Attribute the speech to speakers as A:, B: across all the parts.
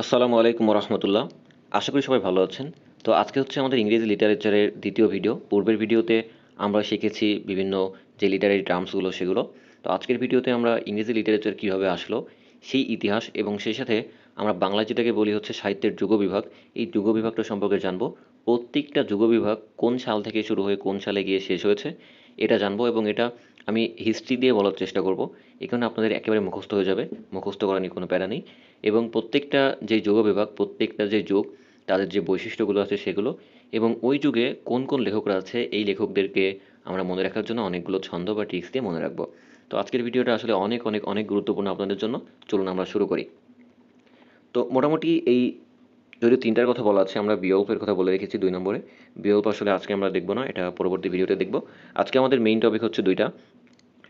A: আসসালামু আলাইকুম রহমতুল্লাহ। আশা করি সবাই ভালো আছেন। তো আজকে হচ্ছে আমাদের ইংরেজি লিটারেচারের দ্বিতীয় ভিডিও। পূর্বের ভিডিওতে আমরা শিখেছি বিভিন্ন যে লিটারেরি টার্মসগুলো সেগুলো। তো আজকের ভিডিওতে আমরা ইংরেজি লিটারেচার কীভাবে আসলো সেই ইতিহাস এবং সেই সাথে আমরা বাংলা যেটাকে বলি হচ্ছে সাহিত্যের যুগবিভাগ, এই যুগবিভাগটা সম্পর্কে জানবো। প্রত্যেকটা যুগবিভাগ কোন সাল থেকে শুরু হয়ে কোন সালে গিয়ে শেষ হয়েছে এটা জানবো, এবং এটা আমি হিস্ট্রি দিয়ে বলার চেষ্টা করব। এখানে আপনাদের একেবারে মুখস্থ হয়ে যাবে, মুখস্থ করা নিয়ে কোনো প্যারা নেই। এবং প্রত্যেকটা যে যুগবিভাগ, প্রত্যেকটা যে যুগ, তাদের যে বৈশিষ্ট্যগুলো আছে সেগুলো, এবং ওই যুগে কোন কোন লেখকরা আছে এই লেখকদেরকে আমরা মনে রাখার জন্য অনেকগুলো ছন্দ বা ট্রিক্স দিয়ে মনে রাখবো। তো আজকের ভিডিওটা আসলে অনেক অনেক অনেক গুরুত্বপূর্ণ আপনাদের জন্য। চলুন আমরা শুরু করি। তো মোটামুটি এই যদিও তিনটার কথা বলা আছে, আমরা বিয়ল্পের কথা বলে রেখেছি 2 নম্বরে। বিয়ল্প আসলে আজকে আমরা দেখবো না, এটা পরবর্তী ভিডিওতে দেখবো। আজকে আমাদের মেইন টপিক হচ্ছে দুইটা।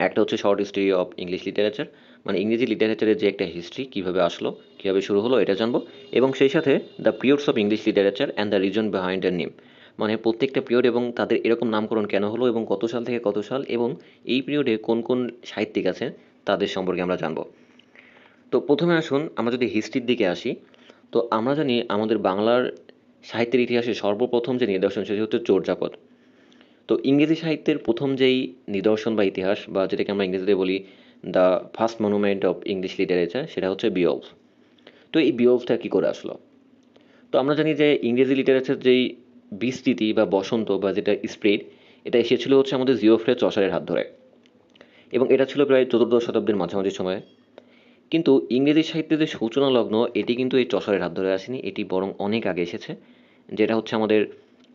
A: একটা হচ্ছে short history of English literature, মানে ইংরেজি লিটারেচারের যে একটা হিস্ট্রি কীভাবে আসলো, কীভাবে শুরু হলো এটা জানবো। এবং সেই সাথে the periods of English literature and the reason behind the name, মানে প্রত্যেকটা পিরিয়ড এবং তাদের এরকম নামকরণ কেন হলো এবং কত সাল থেকে কত সাল, এবং এই পিরিয়ডে কোন কোন সাহিত্যিক আছে তাদের সম্পর্কে আমরা জানবো। তো প্রথমে আসুন আমরা যদি হিস্ট্রির দিকে আসি, তো আমরা জানি আমাদের বাংলার সাহিত্যের ইতিহাসে সর্বপ্রথম যে নিদর্শন সেটি হচ্ছে চর্যাপদ। তো ইংরেজি সাহিত্যের প্রথম যেই নিদর্শন বা ইতিহাস, বা যেটাকে আমরা ইংরেজিতে বলি the first monument of English literature, সেটা হচ্ছে বিয়ল্ফ। তো এই বিয়ল্ফটা কী করে আসলো? তো আমরা জানি যে ইংরেজি লিটারেচার যেই বিস্তৃতি বা বসন্ত বা যেটা স্প্রেড, এটা এসেছিল হচ্ছে আমাদের জিওফ্রে চসারের হাত ধরে, এবং এটা ছিল প্রায় চতুর্দশ শতাব্দীর মাঝামাঝি সময়ে। কিন্তু ইংরেজি সাহিত্যের যে সূচনা লগ্ন, এটি কিন্তু এই চসারের হাত ধরে আসেনি, এটি বরং অনেক আগে এসেছে, যেটা হচ্ছে আমাদের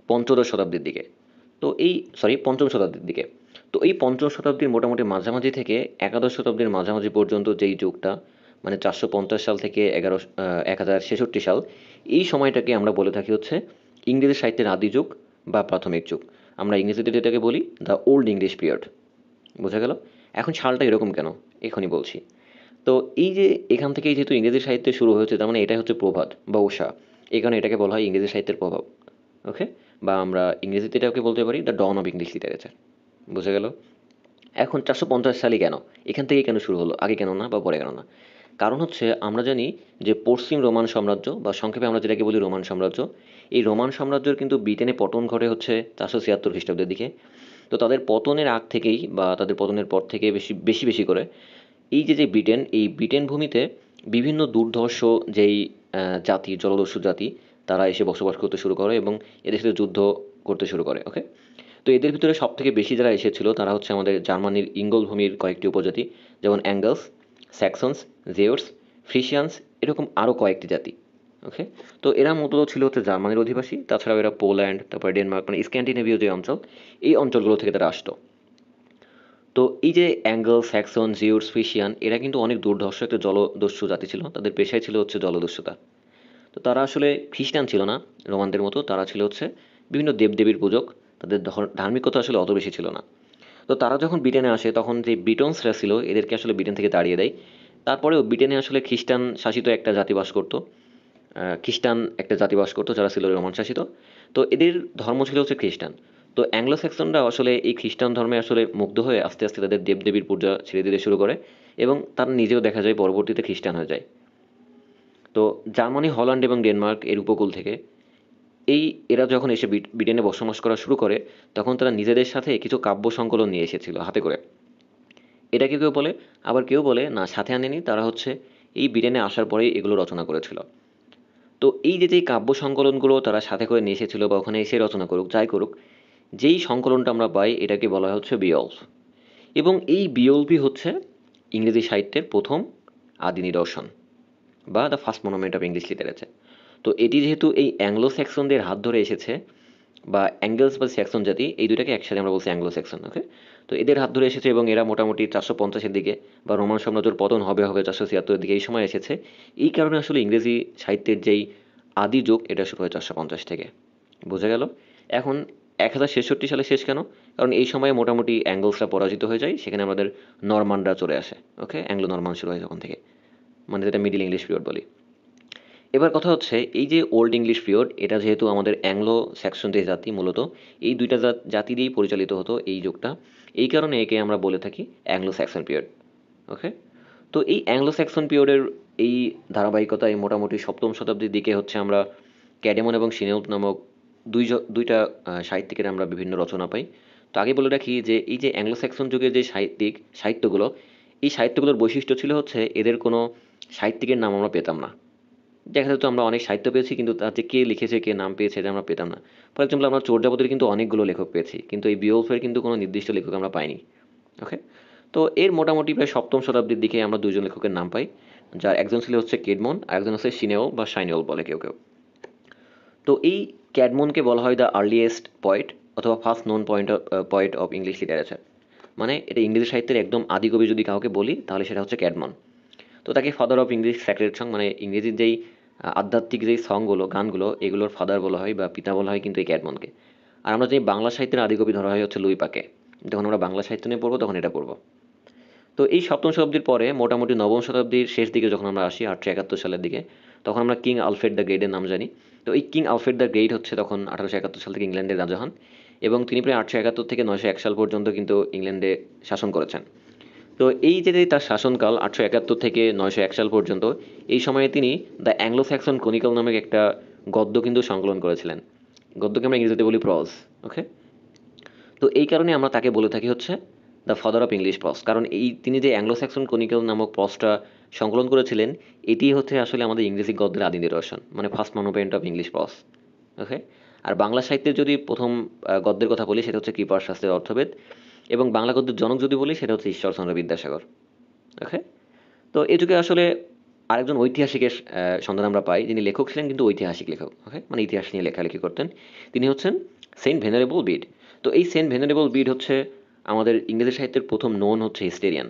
A: পঞ্চদশ শতাব্দীর দিকে। তো এই পঞ্চম শতাব্দীর দিকে। তো এই পঞ্চম শতাব্দীর মোটামুটি মাঝামাঝি থেকে একাদশ শতাব্দীর মাঝামাঝি পর্যন্ত যেই যুগটা, মানে 450 সাল থেকে 1066 সাল, এই সময়টাকে আমরা বলে থাকি হচ্ছে ইংরেজি সাহিত্যের আদি যুগ বা প্রাথমিক যুগ। আমরা ইংরেজিতে যেটাকে বলি দ্য ওল্ড ইংলিশ পিরিয়ড। বোঝা গেল? এখন সালটা এরকম কেন, এখনই বলছি। তো এই যে এখান থেকেই যেহেতু ইংরেজি সাহিত্যে শুরু হয়েছে, তার মানে এটাই হচ্ছে প্রভাত বা উষা। এই কারণে এটাকে বলা হয় ইংরেজি সাহিত্যের প্রভাব। ওকে, বা আমরা ইংরেজিতে এটাকে বলতে পারি the dawn of English literature. বোঝা গেল? এখন 450 সালই কেন, এখান থেকে কেন শুরু হলো, আগে কেন না বা পরে কেন না? কারণ হচ্ছে আমরা জানি যে পশ্চিম রোমান সাম্রাজ্য, বা সংক্ষেপে আমরা যেটাকে বলি রোমান সাম্রাজ্য, এই রোমান সাম্রাজ্যের কিন্তু ব্রিটেনে পতন ঘটে হচ্ছে 476 খ্রিস্টাব্দের দিকে। তো তাদের পতনের আগ থেকেই বা তাদের পতনের পর থেকে বেশি বেশি বেশি করে এই যে যে ব্রিটেন, এই ব্রিটেন ভূমিতে বিভিন্ন দুর্ধর্ষ যেই জাতি, জলদস্যু জাতি, তারা এসে বসবাস করতে শুরু করে এবং এদের সাথে যুদ্ধ করতে শুরু করে। ওকে, তো এদের ভিতরে সব থেকে বেশি যারা এসেছিল তারা হচ্ছে আমাদের জার্মানির ইঙ্গল ভূমির কয়েকটি উপজাতি, যেমন অ্যাঙ্গেলস, স্যাক্সনস, জেয়র্স, ফ্রিশিয়ানস, এরকম আরও কয়েকটি জাতি। ওকে, তো এরা মূলত ছিল হচ্ছে জার্মানির অধিবাসী। তাছাড়াও এরা পোল্যান্ড, তারপরে ডেনমার্ক, মানে স্ক্যান্ডিনেভীয় যে অঞ্চল, এই অঞ্চলগুলো থেকে তারা আসতো। তো এই যে অ্যাঙ্গল, স্যাক্সন, জিউস, ফ্রিশিয়ান, এরা কিন্তু অনেক দুর্ধর্ষ একটা জলদস্যু জাতি ছিল, তাদের পেশায় ছিল হচ্ছে জলদস্যুতা। তো তারা আসলে খ্রিস্টান ছিল না রোমানদের মতো, তারা ছিল হচ্ছে বিভিন্ন দেবদেবীর পূজক। তাদের ধার্মিকতা আসলে অত বেশি ছিল না। তো তারা যখন ব্রিটেনে আসে তখন যে ব্রিটনসরা ছিল এদেরকে আসলে ব্রিটেন থেকে তাড়িয়ে দেয়। তারপরেও ব্রিটেনে আসলে খ্রিস্টান শাসিত একটা জাতি বাস করতো, খ্রিস্টান একটা জাতি বাস করতো যারা ছিল রোমান শাসিত। তো এদের ধর্ম ছিল হচ্ছে খ্রিস্টান। তো অ্যাংলো স্যাক্সনরা আসলে এই খ্রিস্টান ধর্মে আসলে মুগ্ধ হয়ে আস্তে আস্তে তাদের দেবদেবীর পূজা ছেড়ে দিতে শুরু করে, এবং তারা নিজেও দেখা যায় পরবর্তীতে খ্রিস্টান হয়ে যায়। তো জার্মানি, হল্যান্ড এবং ডেনমার্ক এর উপকূল থেকে এই এরা যখন এসে ব্রিটেনে বসবাস করা শুরু করে, তখন তারা নিজেদের সাথে কিছু কাব্য সংকলন নিয়ে এসেছিল হাতে করে। এটাকে কেউ বলে, আবার কেউ বলে না সাথে আনেনি, তারা হচ্ছে এই ব্রিটেনে আসার পরেই এগুলো রচনা করেছিল। তো এই যে যেই কাব্য সংকলনগুলো তারা সাথে করে নিয়ে এসেছিল বা ওখানে এসে রচনা করুক যাই করুক, যেই সংকলনটা আমরা পাই এটাকে বলা হয় হচ্ছে বিয়ল্ফ। এবং এই বিয়ল্পই হচ্ছে ইংরেজি সাহিত্যের প্রথম আদি নিদর্শন বা the first monument of English literature. তো এটি যেহেতু এই অ্যাংলো স্যাক্সনদের হাত ধরে এসেছে, বা অ্যাঙ্গেলস বা স্যাক্সন জাতি, এই দুটাকে একসাথে আমরা বলছি অ্যাংলো স্যাক্সন। ওকে, তো এদের হাত ধরে এসেছে এবং এরা মোটামুটি 450-এর দিকে, বা রোমান সাম্রাজ্যের পতন হবে হবে 476-এর দিকে, এই সময় এসেছে। এই কারণে আসলে ইংরেজি সাহিত্যের যেই আদি যুগ এটা শুরু হয় 450 থেকে। বোঝা গেল? এখন 1066 সালে শেষ কেন? কারণ এই সময়ে মোটামুটি অ্যাঙ্গলসরা পরাজিত হয়ে যায়, সেখানে আমাদের নরমানরা চলে আসে। ওকে, অ্যাংলো নরমান শুরু হয় তখন থেকে, মানে যেটা মিডিল ইংলিশ পিরিয়ড বলি। এবার কথা হচ্ছে এই যে ওল্ড ইংলিশ পিরিয়ড, এটা যেহেতু আমাদের অ্যাংলো স্যাক্সনদের জাতি মূলত, এই দুইটা জাতি দিয়েই পরিচালিত হতো এই যুগটা, এই কারণে একে আমরা বলে থাকি অ্যাংলো স্যাক্সন পিরিয়ড। ওকে, তো এই অ্যাংলো স্যাক্সন পিরিয়ডের এই ধারাবাহিকতায় মোটামুটি সপ্তম শতাব্দীর দিকে হচ্ছে আমরা ক্যাডেমন এবং সিনেউল্ফ নামক দুইটা সাহিত্যিকের আমরা বিভিন্ন রচনা পাই। তো আগে বলে রাখি যে এই যে অ্যাংলো স্যাক্সন যুগের যে সাহিত্যগুলো, এই সাহিত্যগুলোর বৈশিষ্ট্য ছিল হচ্ছে এদের কোনো সাহিত্যিকের নাম আমরা পেতাম না। দেখা যেত আমরা অনেক সাহিত্য পেয়েছি, কিন্তু তার যে কে লিখেছে, কে নাম পেয়েছে, এটা আমরা পেতাম না। ফর এক্সাম্পল, আমরা চর্যাপদের কিন্তু অনেকগুলো লেখক পেয়েছি, কিন্তু এই বিওলফের কিন্তু কোনো নির্দিষ্ট লেখক আমরা পাইনি। ওকে, তো এর মোটামুটি প্রায় সপ্তম শতাব্দীর দিকে আমরা দুইজন লেখকের নাম পাই, যার একজন ছিল হচ্ছে কেডমন আর একজন হচ্ছে সিনেও বা সাইনেওল বলে কেউ কেউ। তো এই ক্যাডমনকে বলা হয় দ্য আর্লিয়েস্ট পয়েট অথবা first known poet of English literature. মানে এটা ইংরেজি সাহিত্যের একদম আদিকবি যদি কাউকে বলি তাহলে সেটা হচ্ছে ক্যাডমন। তো তাকে father of English sacred song, মানে ইংরেজির যেই আধ্যাত্মিক যেই সংগুলো, গানগুলো, এগুলোর ফাদার বলা হয় বা পিতা বলা হয় কিন্তু এই ক্যাডমনকে। আর আমরা যে বাংলা সাহিত্যের আদিকবি ধরা হয় হচ্ছে লুই পাকে। যখন আমরা বাংলা সাহিত্য নিয়ে পড়বো তখন এটা পড়বো। তো এই সপ্তম শতাব্দীর পরে মোটামুটি নবম শতাব্দীর শেষ দিকে যখন আমরা আসি 871 সালের দিকে, তখন আমরা কিং আলফ্রেড দ্য গ্রেটের নাম জানি। তো এই কিং আলফ্রেড দ্য গ্রেট হচ্ছে তখন 1871 সাল থেকে ইংল্যান্ডের রাজা হন, এবং তিনি প্রায় 871 থেকে 901 সাল পর্যন্ত কিন্তু ইংল্যান্ডে শাসন করেছেন। তো এই যে তার শাসনকাল 871 থেকে 901 সাল পর্যন্ত, এই সময়ে তিনি দ্য অ্যাংলো স্যাক্সন ক্রনিকল নামক একটা গদ্য কিন্তু সংকলন করেছিলেন। গদ্যকে আমরা ইংরেজিতে বলি প্রজ। ওকে, তো এই কারণে আমরা তাকে বলে থাকি হচ্ছে দ্য ফাদার অফ ইংলিশ প্রস, কারণ তিনি যে অ্যাংলো স্যাক্সন ক্রনিকল নামক প্রসটা সংকলন করেছিলেন, এটি হচ্ছে আসলে আমাদের ইংরেজি গদ্যের আদি নিদর্শন, মানে ফার্স্ট মনোপেন্ট অফ ইংলিশ প্রস। ওকে, আর বাংলা সাহিত্যের যদি প্রথম গদ্যের কথা বলি সেটা হচ্ছে কৃপার শাস্ত্রের অর্থভেদ, এবং বাংলা গদ্যের জনক যদি বলি সেটা হচ্ছে ঈশ্বরচন্দ্র বিদ্যাসাগর। ওকে, তো এই যুগে আসলে আরেকজন ঐতিহাসিকের সন্ধান আমরা পাই, যিনি লেখক ছিলেন কিন্তু ঐতিহাসিক লেখক। ওকে, মানে ইতিহাস নিয়ে লেখালেখি করতেন। তিনি হচ্ছেন সেন্ট ভেনারেবল বিড। তো এই সেন্ট ভেনারেবল বিড হচ্ছে আমাদের ইংরেজি সাহিত্যের প্রথম নোন হচ্ছে হিস্টেরিয়ান।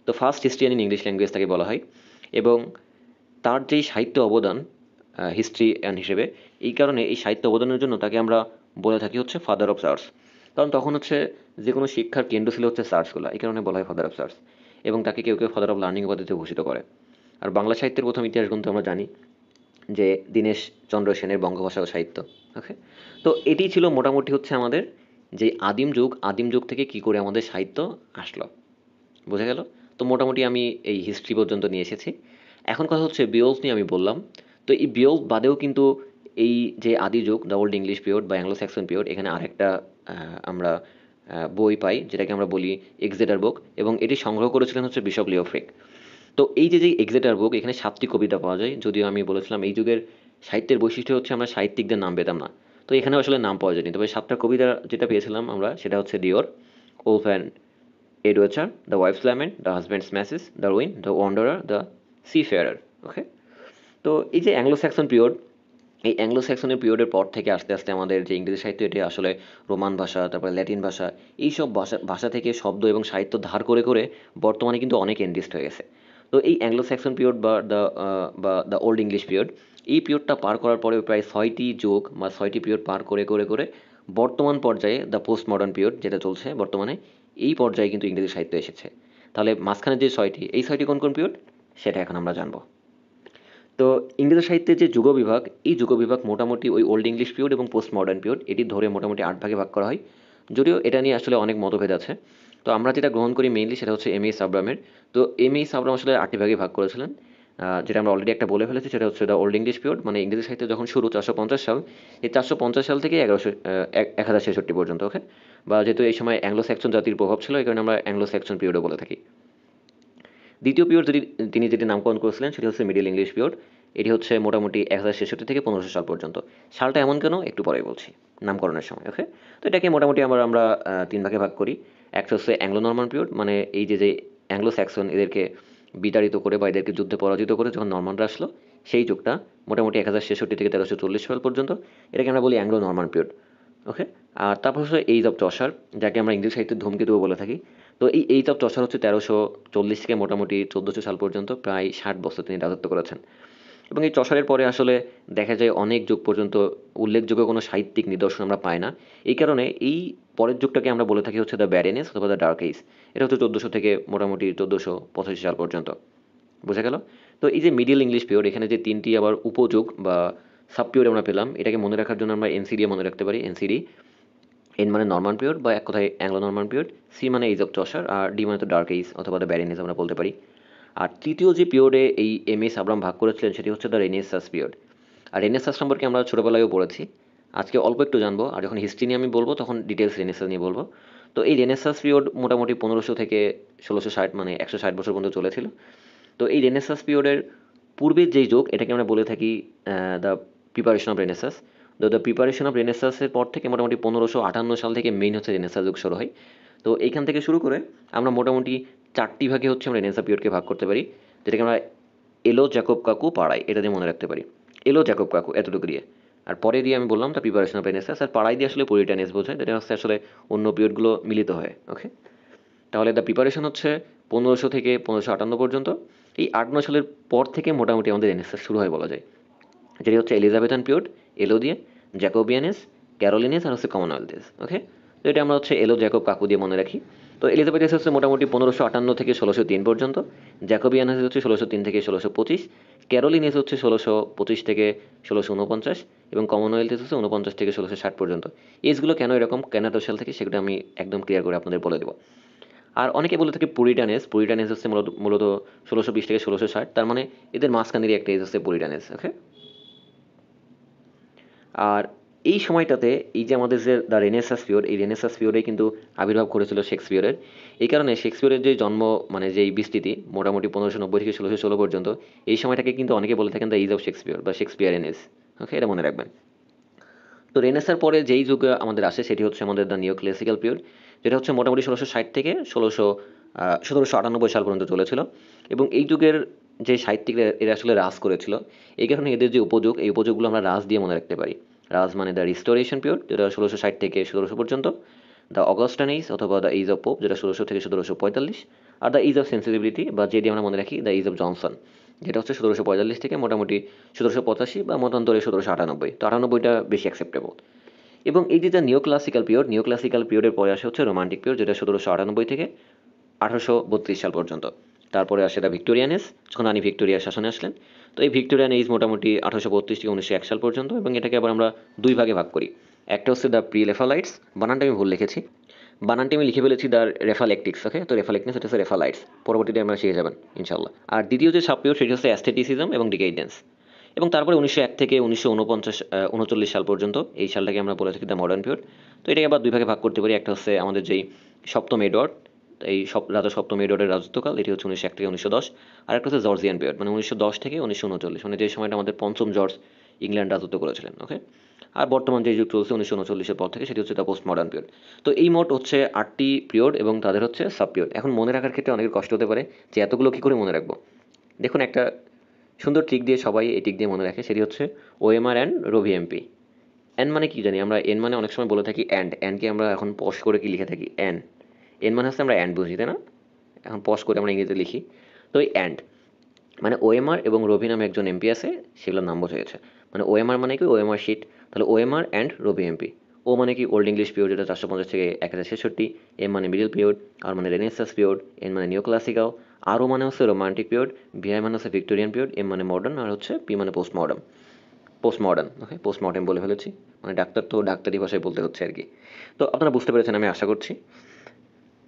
A: তো first historian in English language তাকে বলা হয়, এবং তার যেই সাহিত্য অবদান হিস্ট্রিয়ান হিসেবে, এই কারণে এই সাহিত্য অবদানের জন্য তাকে আমরা বলে থাকি হচ্ছে ফাদার অফ সার্চ। কারণ তখন হচ্ছে যে কোনো শিক্ষার কেন্দ্র ছিল হচ্ছে সার্চগুলো, এই কারণে বলা হয় ফাদার অফ সার্চ, এবং তাকে কেউ কেউ ফাদার অফ লার্নিং উপাধিতে ভূষিত করে। আর বাংলা সাহিত্যের প্রথম ইতিহাস গ্রন্থ আমরা জানি যে দীনেশ চন্দ্র সেনের বঙ্গভাষা ও সাহিত্য। ওকে, তো এটি ছিল মোটামুটি হচ্ছে আমাদের যে আদিম যুগ থেকে কি করে আমাদের সাহিত্য আসলো, বোঝা গেল? তো মোটামুটি আমি এই হিস্ট্রি পর্যন্ত নিয়ে এসেছি। এখন কথা হচ্ছে বিওলফ নিয়ে আমি বললাম। তো এই বিওলফ বাদেও কিন্তু এই যে আদি যুগ, দ্য ওল্ড ইংলিশ পিরিয়ড বা অ্যাংলো স্যাক্সন পিরিয়ড, এখানে আরেকটা আমরা বই পাই যেটাকে আমরা বলি এক্সেটার বুক, এবং এটি সংগ্রহ করেছিলেন হচ্ছে বিশপ লিওফ্রিক। তো এই যে এক্সেটার বুক, এখানে 7টি কবিতা পাওয়া যায়। যদিও আমি বলেছিলাম এই যুগের সাহিত্যের বৈশিষ্ট্য হচ্ছে আমরা সাহিত্যিকদের নাম পেতাম না, তো এখানে আসলে নাম পাওয়া যায়নি। তবে 7টা কবিতা যেটা পেয়েছিলাম আমরা সেটা হচ্ছে Deor, Wulf and Eadwacer, the wife's lament, the husband's message, the ruin, the wanderer, the seafarer. Okay, তো এই যে অ্যাংলো স্যাক্সন পিরিয়ড, এই অ্যাংলো স্যাক্সনের পিরিয়ডের পর থেকে আস্তে আস্তে আমাদের যে ইংরেজি সাহিত্য, এটি আসলে রোমান ভাষা, তারপরে ল্যাটিন ভাষা, এইসব ভাষা থেকে শব্দ এবং সাহিত্য ধার করে করে বর্তমানে কিন্তু অনেক এনরিচড হয়ে গেছে। তো এই অ্যাংলো স্যাক্সন পিরিয়ড বা দ্য ওল্ড ইংলিশ পিরিয়ড, এই পিরিয়ডটা পার করার পরে প্রায় 6টি যুগ বা 6টি পিরিয়ড পার করে করে করে বর্তমান পর্যায়ে দ্য পোস্ট মডার্ন পিরিয়ড যেটা চলছে বর্তমানে, এই পর্যায়ে কিন্তু ইংরেজি সাহিত্য এসেছে। তাহলে মাঝখানে যে 6টি, এই 6টি কোন কোন পিরিয়ড সেটা এখন আমরা জানবো। তো ইংরেজি সাহিত্যের যে যুগবিভাগ, এই যুগবিভাগ মোটামুটি ওই ওল্ড ইংলিশ পিরিয়ড এবং পোস্ট মডার্ন পিরিয়ড এটি ধরে মোটামুটি 8 ভাগে ভাগ করা হয়। যদিও এটা নিয়ে আসলে অনেক মতভেদ আছে। তো আমরা যেটা গ্রহণ করি মেইনলি সেটা হচ্ছে এম এ সাবরামের। তো এম এ সাবরাম আসলে 8টি ভাগে ভাগ করেছিলেন, যেটা আমরা অলরেডি একটা বলে ফেলেছি, সেটা হচ্ছে দ্য ওল্ড ইংলিশ পিরিয়ড, মানে ইংরেজি সাহিত্য যখন শুরু 450 সাল, এই 450 সাল থেকে 1066 পর্যন্ত। ওকে, বা যেহেতু এই সময় অ্যাংলো স্যাক্সন জাতির প্রভাব ছিল, এই কারণে আমরা অ্যাংলো স্যাক্সন পিরিয়ডও বলে থাকি। দ্বিতীয় পিরিয়ড তিনি যেটি নামকরণ করেছিলেন সেটি হচ্ছে মিডল ইংলিশ পিরিয়ড। এটি হচ্ছে মোটামুটি 1066 থেকে 1500 সাল পর্যন্ত। সালটা এমন কেন একটু পরে বলছি নামকরণের সময়। ওকে, তো এটাকে মোটামুটি আমরা 3 ভাগে ভাগ করি। একটা হচ্ছে অ্যাংলো নর্মান পিরিয়ড, মানে এই যে অ্যাংলো স্যাক্সন এদেরকে বিতাড়িত করে বা এদেরকে যুদ্ধে পরাজিত করে যখন নর্মানরা আসলো, সেই যুগটা মোটামুটি 1066 থেকে 1340 সাল পর্যন্ত, এটাকে আমরা বলি অ্যাংলো নর্মান পিরিয়ড। ওকে, আর তারপর হচ্ছে এইজ অফ চসার, যাকে আমরা ইংরেজি সাহিত্যের ধূমকেতুও বলে থাকি। তো এই এইজ অফ চসার হচ্ছে 1340 থেকে মোটামুটি 1400 সাল পর্যন্ত, প্রায় 60 বছর তিনি রাজত্ব করেছেন। এবং এই চসারের পরে আসলে দেখা যায় অনেক যুগ পর্যন্ত উল্লেখযোগ্য কোনো সাহিত্যিক নিদর্শন আমরা পাই না। এই কারণে এই পরের যুগটাকে আমরা বলে থাকি হচ্ছে দ্য ব্যাড এজ অথবা দ্য ডার্ক এজ। এটা হচ্ছে 1400 থেকে মোটামুটি 1485 সাল পর্যন্ত। বোঝা গেল? তো এই যে মিডল ইংলিশ পিরিয়ড, এখানে যে 3টি আবার উপযুগ বা সাব পিরিয়ড আমরা পেলাম, এটাকে মনে রাখার জন্য আমরা এনসিডি মনে রাখতে পারি। এনসিডি, এন মানে নর্মান পিরিয়ড বা এক কথায় অ্যাংলো নর্মান পিরিয়ড, সি মানে এইজ অফ চসার, আর ডি মানে তো ডার্ক এজ অথবা দ্য ব্যাড এজ আমরা বলতে পারি। আর তৃতীয় যে পিরিয়ডে এই এম.এস আব্রাহাম ভাগ করেছিলেন সেটি হচ্ছে দ্য রেনেসাঁস পিরিয়ড। আর রেনেসাঁস সম্পর্কে আমরা ছোটোবেলায়ও পড়েছি, আজকে অল্প একটু জানবো, আর যখন হিস্ট্রি নিয়ে আমি বলবো তখন ডিটেলস রেনেসাঁস নিয়ে বলবো। তো এই রেনেসাঁস পিরিয়ড মোটামুটি 1500 থেকে 1660, মানে 160 বছর পর্যন্ত চলেছিল। তো এই রেনেসাঁস পিরিয়ডের পূর্বের যেই যুগ, এটাকে আমরা বলে থাকি the preparation of Renaissance. The preparation of রেনেসাঁসের পর থেকে মোটামুটি 1558 সাল থেকে মেইন হচ্ছে রেনেসাঁ যুগ শুরু হয়। তো এইখান থেকে শুরু করে আমরা মোটামুটি 4টি ভাগে হচ্ছে আমরা রেনেসাঁ পিরিয়ডকে ভাগ করতে পারি, যেটাকে আমরা এলো জ্যাকব কাকু পাড়াই এটা দিয়ে মনে রাখতে পারি। এলো জ্যাকব কাকু এতটুকু দিয়ে, আর পরে দিয়ে আমি বললাম দ্য প্রিপারেশন অফ রেনেসাঁস, আর পাড়াই দিয়ে আসলে পুরিটানিস বোঝায়, যেটা হচ্ছে আসলে অন্য পিরিয়ডগুলো মিলিত হয়। ওকে, তাহলে দ্য প্রিপারেশন হচ্ছে 1500 থেকে 1558 পর্যন্ত। এই 8-9 সালের পর থেকে মোটামুটি আমাদের রেনেসাঁ শুরু হয় বলা যায়, যেটি হচ্ছে এলিজাবেথান পিরিয়ড এলো দিয়ে, জ্যাকোবিয়ানেস, ক্যারোলিনেস আর হচ্ছে কমনওয়েলথেস। ওকে, তো এটা আমরা হচ্ছে এলো জ্যাকব কাকু দিয়ে মনে রাখি। তো এলিজাবেথেস হচ্ছে মোটামুটি 1558 থেকে 1603 পর্যন্ত, জ্যাকোবিয়ানেস হচ্ছে 1603 থেকে 1625, ক্যারোলিনেস হচ্ছে 1625 থেকে 1649, এবং কমনওয়েলথেস হচ্ছে 49 থেকে 1660 পর্যন্ত। এজগুলো কেন এরকম, কেন এত সাল থেকে, সেগুলো আমি একদম ক্লিয়ার করে আপনাদের বলে দেবো। আর অনেকে বলে থাকে পুরিটানেস, পুরিটানেস হচ্ছে মূলত মূলত 1620 থেকে 1660, তার মানে এদের মাঝখানেরই একটা এজ হচ্ছে পুরিটানেস। ওকে, আর এই সময়টাতে এই যে আমাদের যে দ্য রেনেসাঁস পিরিয়ড, এই রেনেসাঁস পিরিয়ডে কিন্তু আবির্ভাব করেছিল শেক্সপিয়রের। এই কারণে শেক্সপিয়রের যে জন্ম, মানে যেই বিস্তৃতি মোটামুটি 1590 থেকে 1616 পর্যন্ত, এই সময়টাকে কিন্তু অনেকে বলে থাকেন দ্য ইজ অফ শেক্সপিয়র বা শেক্সপিয়ারিয়ান এজ। ওকে, এটা মনে রাখবেন। তো রেনেসাঁর পরে যেই যুগ আমাদের আসে সেটি হচ্ছে আমাদের দ্য নিও ক্লাসিক্যাল পিরিয়ড, যেটা হচ্ছে মোটামুটি 1660 থেকে 1798 সাল পর্যন্ত চলেছিল। এবং এই যুগের যে সাহিত্যিকরা এরা আসলে রাজ করেছিল, এই কারণে এদের যে উপযোগ, এই উপযোগগুলো আমরা রাজ দিয়ে মনে রাখতে পারি। রাজ মানে দ্য রিস্টোরেশন পিরিয়ড, যেটা 1660 থেকে 1700 পর্যন্ত, দ্য অগাস্টান এজ অথবা দ্য ইজ অফ পোপ, যেটা 1600 থেকে 1745, are the is of sensitivity বা যেটি আমরা মনে রাখি দ্য ইজ অফ জনসন, যেটা হচ্ছে 1745 থেকে মোটামুটি 1785 বা মতান্তরে 1798। তো 98টা বেশি অ্যাকসেপ্টেবল। এবং এই যে নিও ক্লাসিক্যাল পিরিয়ড, নিও ক্লাসিক্যাল পিরিয়ডের পরে আসে হচ্ছে রোমান্টিক পিরিয়ড, যেটা 1798 থেকে 1832 সাল পর্যন্ত। তারপরে আসে দ্য ভিক্টোরিয়ান এজ, যখন রানী ভিক্টোরিয়া শাসনে আসলেন। তো এই ভিক্টোরিয়ান এজ মোটামুটি 1832 থেকে 1901 সাল পর্যন্ত, এবং এটাকে আবার আমরা দুই ভাগে ভাগ করি। একটা হচ্ছে দ্য প্রি রেফালাইটস, বানানটা আমি ভুল লিখেছি, বানানটি আমি লিখে ফেলেছি দ্য রেফালেকটিক্স। ওকে, তো রেফালেকটিক্স এটা হচ্ছে রেফালাইটস, পরবর্তীতে আমরা শিখে যাবেন ইনশাল্লাহ। আর দ্বিতীয় যে সাব পিরিয়ড সেটি হচ্ছে অ্যাস্থেটিসিজম এবং ডিকেইডেন্স। এবং তারপরে 1901 থেকে 1939 সাল পর্যন্ত, এই সালটাকে আমরা বলে থাকি দ্য মডার্ন পিরিয়ড। তো এটাকে আবার দুই ভাগে ভাগ করতে পারি, একটা হচ্ছে আমাদের যেই সপ্তম এডওয়ার্ড, এই রাজা সপ্তম এডওয়ার্ডের রাজত্বকাল, এটি হচ্ছে 1901 থেকে 1910। আর একটা হচ্ছে জর্জিয়ান পিরিয়ড, মানে 1910 থেকে 1939, মানে যে সময়টা আমাদের পঞ্চম জর্জ ইংল্যান্ড রাজত্ব করেছিলেন। ওকে, আর বর্তমান যে যুগ চলছে 1939-এর পর থেকে, সেটি হচ্ছে দ্য পোস্ট মডার্ন পিরিয়ড। তো এই মোট হচ্ছে 8টি পিরিয়ড এবং তাদের হচ্ছে সাব পিরিয়ড। এখন মনে রাখার ক্ষেত্রে অনেকের কষ্ট হতে পারে যে এতগুলো কী করে মনে রাখবো। দেখুন, একটা সুন্দর ট্রিক দিয়ে সবাই এই ট্রিক দিয়ে মনে রাখে, সেটি হচ্ছে ওএমআর অ্যান্ড রোভি এমপি। এন মানে কি জানি আমরা, এন মানে অনেক সময় বলে থাকি অ্যান্ড, অ্যান্ডকে আমরা এখন পশ করে কি লিখে থাকি এন, এন মানে হচ্ছে আমরা অ্যান্ড বুঝি, তাই না, এখন পশ করে আমরা ইংরেজিতে লিখি। তো এই অ্যান্ড মানে ওএমআর এবং রবি নামে একজন এমপি আছে, সেগুলোর নাম বোঝা গেছে। মানে ওএমআর মানে কি, ওএমআর শিট, তাহলে ওএমআর অ্যান্ড রবি এমপি। ও মানে কি ওল্ড ইংলিশ পিরিয়ড, যেটা 450 থেকে 1066, এম মানে মিডল পিরিয়ড, আর মানে রেনেসাঁস পিরিয়ড, এন মানে নিও ক্লাসিক্যাল, আর ও মানে হচ্ছে রোমান্টিক পিরিয়ড, ভিআই মানে হচ্ছে ভিক্টোরিয়ান পিরিয়ড, এম মানে মডার্ন, আর হচ্ছে পি মানে পোস্ট মডার্ন। পোস্ট মডার্ন, ওকে, পোস্ট মডার্ন বলে ফেলেছি, মানে ডাক্তার তো ডাক্তারি ভাষায় বলতে হচ্ছে আর কি। তো আপনারা বুঝতে পেরেছেন আমি আশা করছি।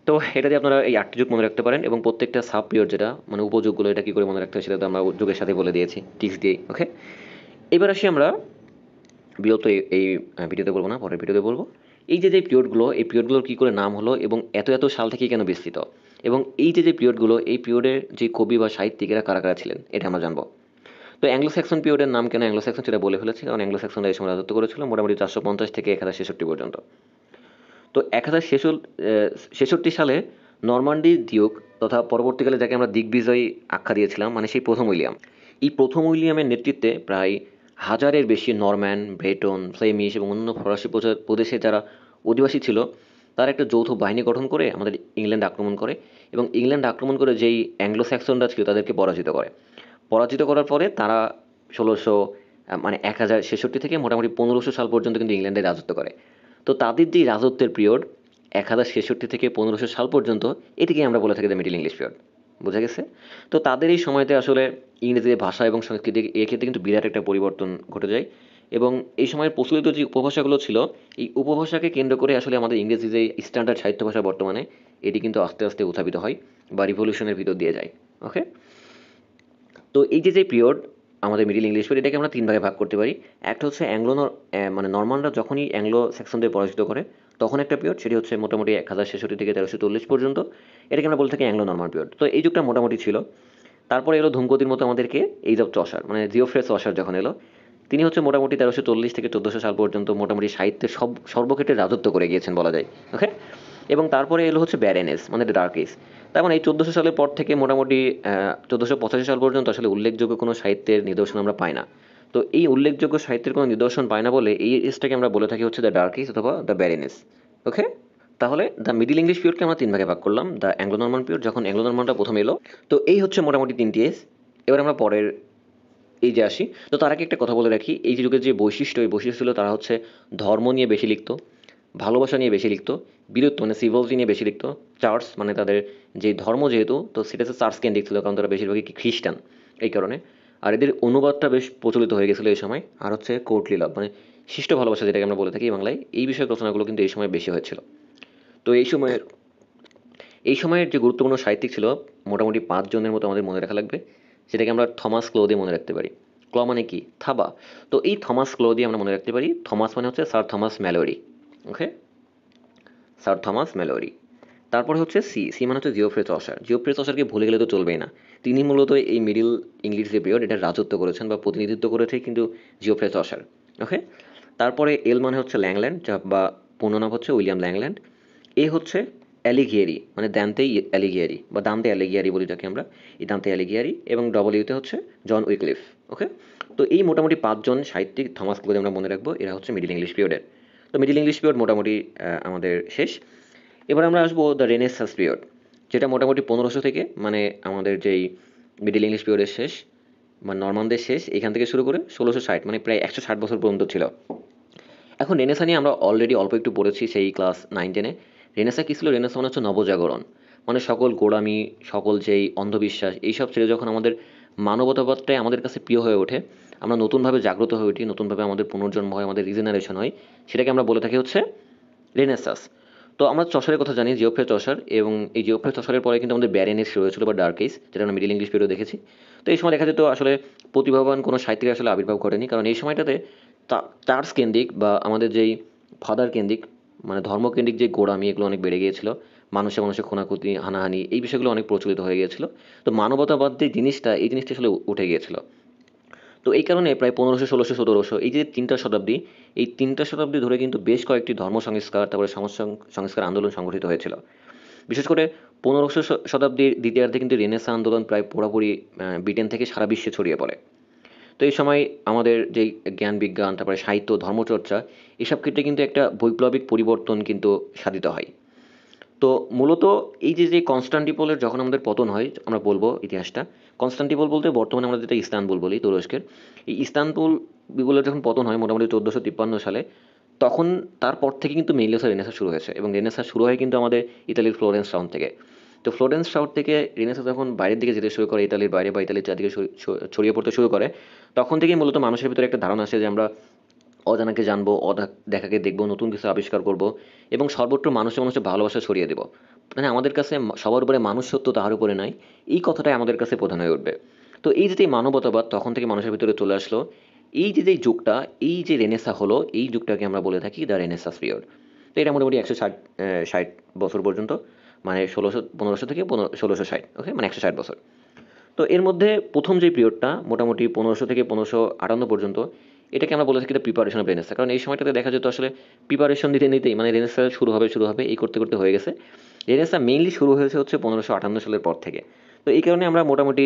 A: তো এটা দিয়ে আপনারা এই 8টি যুগ মনে রাখতে পারেন, এবং প্রত্যেকটা সাব পিরিয়ড যেটা মানে উপযোগগুলো, এটা কী করে মনে রাখতে হয় সেটা তো আমরা যুগের সাথে বলে দিয়েছি টিক্স দিয়ে। ওকে, এবার আসি আমরা বিরত এই ভিডিওতে বলবো না, পরের ভিডিওতে বলবো এই যে পিরিয়ডগুলো, এই পিরিয়ডগুলোর কী করে নাম হলো এবং এত এত সাল থেকে কেন বিস্তৃত, এবং এই যে পিরিয়ডগুলো, এই পিরিয়ডের যে কবি বা সাহিত্যিকেরা কারা কারা ছিলেন, এটা আমরা জানবো। তো অ্যাংলো স্যাক্সন পিরিয়ডের নাম কেন অ্যাংলো স্যাক্সন সেটা বলে ফেলেছি, কারণ অ্যাংলো স্যাক্সনরা এই সময় রাজত্ব করেছিল মোটামুটি 450 থেকে 1066 পর্যন্ত। তো 1066 সালে নরমান্ডি ডিউক তথা পরবর্তীকালে যাকে আমরা দিগ্বিজয়ী আখ্যা দিয়েছিলাম, মানে সেই প্রথম উইলিয়াম, এই প্রথম উইলিয়ামের নেতৃত্বে প্রায় 1000-এর বেশি নরম্যান, ব্রেটন, ফ্লেমিশ এবং অন্য ফরাসি প্রদেশে যারা অধিবাসী ছিল, তারা একটা যৌথ বাহিনী গঠন করে আমাদের ইংল্যান্ড আক্রমণ করে, এবং ইংল্যান্ড আক্রমণ করে যেই অ্যাংলো স্যাক্সনরা ছিল তাদেরকে পরাজিত করে। পরাজিত করার পরে তারা 1066 থেকে মোটামুটি 1500 সাল পর্যন্ত কিন্তু ইংল্যান্ডে রাজত্ব করে। তো তাদের যে রাজত্বের পিরিয়ড 1066 থেকে 1500 সাল পর্যন্ত, এটিকে আমরা বলে থাকি দ্য মিডল ইংলিশ পিরিয়ড। বোঝা গেছে? তো তাদের এই সময়তে আসলে ইংরেজি ভাষা এবং সংস্কৃতি এক্ষেত্রে কিন্তু বিরাট একটা পরিবর্তন ঘটে যায়, এবং এই সময়ের প্রচলিত যে উপভাষাগুলো ছিল, এই উপভাষাকে কেন্দ্র করে আসলে আমাদের ইংরেজি যে স্ট্যান্ডার্ড সাহিত্য ভাষা বর্তমানে, এটি কিন্তু আস্তে আস্তে উত্থাপিত হয় বা রিভলিউশনের ভিতর দিয়ে যায়। ওকে, তো এই যে পিরিয়ড আমাদের মিডিল ইংলিশ পিরিয়ড, এটাকে আমরা তিন ভাগে ভাগ করতে পারি। একটা হচ্ছে মানে নর্মানরা যখনই অ্যাংলো স্যাক্সনদের পরাজিত করে তখন একটা পিরিয়ড, সেটি হচ্ছে মোটামুটি 1066 থেকে 1340 পর্যন্ত, এটাকে আমরা বলে থাকি অ্যাংলো নর্মান পিরিয়ড। তো এই যুগটা মোটামুটি ছিল। তারপরে এলো ধূমকেতুর মতো আমাদেরকে এইজ অফ চসার, মানে জিওফ্রে চসার যখন এলো, তিনি হচ্ছে মোটামুটি 1340 থেকে 1400 সাল পর্যন্ত মোটামুটি সাহিত্যের সর্বক্ষেত্রে রাজত্ব করে গিয়েছেন বলা যায়। ওকে। এবং তারপরে এলো হচ্ছে ব্যারেনেস, মানে ডার্ক এজ। তার মানে এই 1400 সালের পর থেকে মোটামুটি 1485 সাল পর্যন্ত আসলে উল্লেখযোগ্য কোনো সাহিত্যের নিদর্শন আমরা পাই না। তো এই উল্লেখযোগ্য সাহিত্যের কোনো নিদর্শন পাই না বলে এই এজটাকে আমরা বলে থাকি হচ্ছে দ্য ডার্ক এজ অথবা দ্য ব্যারেনেস। ওকে। তাহলে দ্য মিডিল ইংলিশ পিরিয়ডকে আমরা তিন ভাগে ভাগ করলাম। দ্য অ্যাংলো নর্মান পিরিয়ড, যখন অ্যাংলো নর্মানটা প্রথম এলো। তো এই হচ্ছে মোটামুটি তিনটি এজ। এবার আমরা পরের এই যে আসি। তো তার আগে একটা কথা বলে রাখি, এই যে যুগের যে বৈশিষ্ট্য, এই বৈশিষ্ট্য ছিল তারা হচ্ছে ধর্ম নিয়ে বেশি লিখতো, ভালোবাসা নিয়ে বেশি লিখতো, বীরত্ব মানে সিভলজি নিয়ে বেশি লিখতো, চার্চ মানে তাদের যে ধর্ম যেহেতু, তো সেটা হচ্ছে চার্চ কেন্দ্রিক ছিল, কারণ তারা বেশিরভাগই খ্রিস্টান এই কারণে। আর এদের অনুবাদটা বেশ প্রচলিত হয়ে গেছিলো এই সময়। আর হচ্ছে কোর্টলি লাভ, মানে শিষ্ট ভালোবাসা যেটাকে আমরা বলে থাকি বাংলায়, এই বিষয়ক রচনাগুলো কিন্তু এই সময় বেশি হয়েছিল। তো এই সময়ের যে গুরুত্বপূর্ণ সাহিত্যিক ছিল মোটামুটি 5 জনের মতো আমাদের মনে রাখা লাগবে, সেটাকে আমরা থমাস ক্লো দিয়ে মনে রাখতে পারি। ক্ল মানে কি? থাবা। তো এই থমাস ক্লো দিয়ে আমরা মনে রাখতে পারি। থমাস মানে হচ্ছে স্যার থমাস ম্যালোরি। ওকে, স্যার থমাস ম্যালোরি। তারপরে হচ্ছে সি, সি মানে হচ্ছে জিওফ্রে চসার। জিওফ্রে চসারকে ভুলে গেলে তো চলবেই না। তিনি মূলত এই মিডিল ইংলিশ যে পিরিয়ড, এটা রাজত্ব করেছেন বা প্রতিনিধিত্ব করেছে কিন্তু জিওফ্রে চসার। ওকে। তারপরে এল মানে হচ্ছে ল্যাংল্যান্ড, বা পূর্ণ নাম হচ্ছে উইলিয়াম ল্যাংল্যান্ড। এ হচ্ছে অ্যালিগিয়ারি, মানে দান্তে অ্যালিগিয়ারি বা দান্তে অ্যালিগিয়ারি বলি যাকে আমরা, এই দান্তে অ্যালিগিয়ারি। এবং ডবল ইউতে হচ্ছে জন উইকলিফ। ওকে। তো এই মোটামুটি 5 জন সাহিত্যিক থমাস ক্লোকে আমরা মনে রাখবো, এরা হচ্ছে মিডিল ইংলিশ পিরিয়ডের। তো মিডিল ইংলিশ পিরিয়ড মোটামুটি আমাদের শেষ। এবার আমরা আসবো দ্য রেনেসাঁস পিরিয়ড, যেটা মোটামুটি 1500 থেকে, মানে আমাদের যেই মিডিল ইংলিশ পিরিয়ডের শেষ, মানে নর্মানদের শেষ, এখান থেকে শুরু করে 1660, মানে প্রায় 160 বছর পর্যন্ত ছিল। এখন রেনেসা নিয়ে আমরা অলরেডি অল্প একটু পড়েছি সেই ক্লাস 9-10-এ। রেনেসা কী ছিল? রেনেসা মানে হচ্ছে নবজাগরণ, মানে সকল গোঁড়ামি, সকল যেই অন্ধবিশ্বাস, এইসব ছেড়ে যখন আমাদের মানবতাবাদটাই আমাদের কাছে প্রিয় হয়ে ওঠে, আমরা নতুনভাবে জাগ্রত হয়ে উঠি, নতুনভাবে আমাদের পুনর্জন্ম হয়, আমাদের রিজেনারেশন হয়, সেটাকে আমরা বলে থাকি হচ্ছে রেনেসাস। তো আমরা চসারের কথা জানি, জিওফ্রে চসার, এবং এই জিওফ্রে চসারের পরে কিন্তু আমাদের ব্যারেন এজ শুরু হয়েছিল বা ডার্ক এজ, যেটা আমরা মিডিল ইংলিশ পিরিয়ড দেখেছি। তো এই সময় দেখা যেত আসলে প্রতিভাবান কোনো সাহিত্যিক আসলে আবির্ভাব ঘটেনি, কারণ এই সময়টাতে চার্চ কেন্দ্রিক বা আমাদের যেই ফাদার কেন্দ্রিক, মানে ধর্মকেন্দ্রিক যে গোঁড়ামি, এগুলো অনেক বেড়ে গিয়েছিল। মানুষে মানুষে খুনাখুতি, হানাহানি, এই বিষয়গুলো অনেক প্রচলিত হয়ে গিয়েছিল। তো মানবতাবাদ যে জিনিসটা, এই জিনিসটা আসলে উঠে গিয়েছিল। তো এই কারণে প্রায় 1500, 1600, 1700, এই যে 3টা শতাব্দী, এই 3টা শতাব্দী ধরে কিন্তু বেশ কয়েকটি ধর্ম সংস্কার, তারপরে সমাজ সংস্কার আন্দোলন সংগঠিত হয়েছিল। বিশেষ করে 1500 শতাব্দীর দ্বিতীয়ার্ধে কিন্তু রেনেসাঁ আন্দোলন প্রায় পুরোপুরি ব্রিটেন থেকে সারা বিশ্বে ছড়িয়ে পড়ে। তো এই সময় আমাদের যেই জ্ঞান বিজ্ঞান, তারপরে সাহিত্য, ধর্মচর্চা, এসব ক্ষেত্রে কিন্তু একটা বৈপ্লবিক পরিবর্তন কিন্তু সাধিত হয়। তো মূলত এই যে কনস্টান্টিনোপলের যখন আমাদের পতন হয়, আমরা বলবো ইতিহাসটা। কনস্টান্টিনোপল বলতে বর্তমানে আমরা যেটা ইস্তানবুল বলি, তুরস্কের, এই ইস্তানবুলের যখন পতন হয় মোটামুটি 1453 সালে, তখন তারপর থেকে কিন্তু মেইনলি রেনেসাঁ শুরু হয়েছে। এবং রেনেসাঁ শুরু হয় কিন্তু আমাদের ইতালির ফ্লোরেন্স টাউন থেকে। তো ফ্লোরেন্স শহর থেকে রেনেসাঁ যখন বাইরের দিকে যেতে শুরু করে, ইতালির বাইরে বা ইতালির চারদিকে ছড়িয়ে পড়তে শুরু করে, তখন থেকেই মূলত মানুষের ভিতরে একটা ধারণা আসে যে আমরা অজানাকে জানবো, দেখাকে দেখবো, নতুন কিছু আবিষ্কার করব, এবং সর্বত্র মানুষে মানুষে ভালোবাসা ছড়িয়ে দেবো। মানে আমাদের কাছে সবার উপরে মানুষ সত্য, তাহার উপরে নাই, এই কথাটাই আমাদের কাছে প্রধান হয়ে উঠবে। তো এই যে মানবতাবাদ তখন থেকে মানুষের ভিতরে চলে আসলো, এই যে যুগটা, এই যে রেনেসা হলো, এই যুগটাকে আমরা বলে থাকি দ্য রেনেসাস পিরিয়ড। তো এটা মোটামুটি 160 বছর পর্যন্ত, মানে 1500 থেকে 1660। ওকে, মানে 160 বছর। তো এর মধ্যে প্রথম যে পিরিয়ডটা মোটামুটি 1500 থেকে 1558 পর্যন্ত, এটাকে আমরা বলে থাকি দ্য প্রিপারেশন অফ রেনেসা। কারণ এই সময়টাতে দেখা যেত আসলে প্রিপারেশন দিতে নিতেই, মানে রেনেসা শুরু হবে এই করতে করতে হয়ে গেছে। রেনেসা মেইনলি শুরু হয়েছে হচ্ছে 1558 সালের পর থেকে। তো এই কারণে আমরা মোটামুটি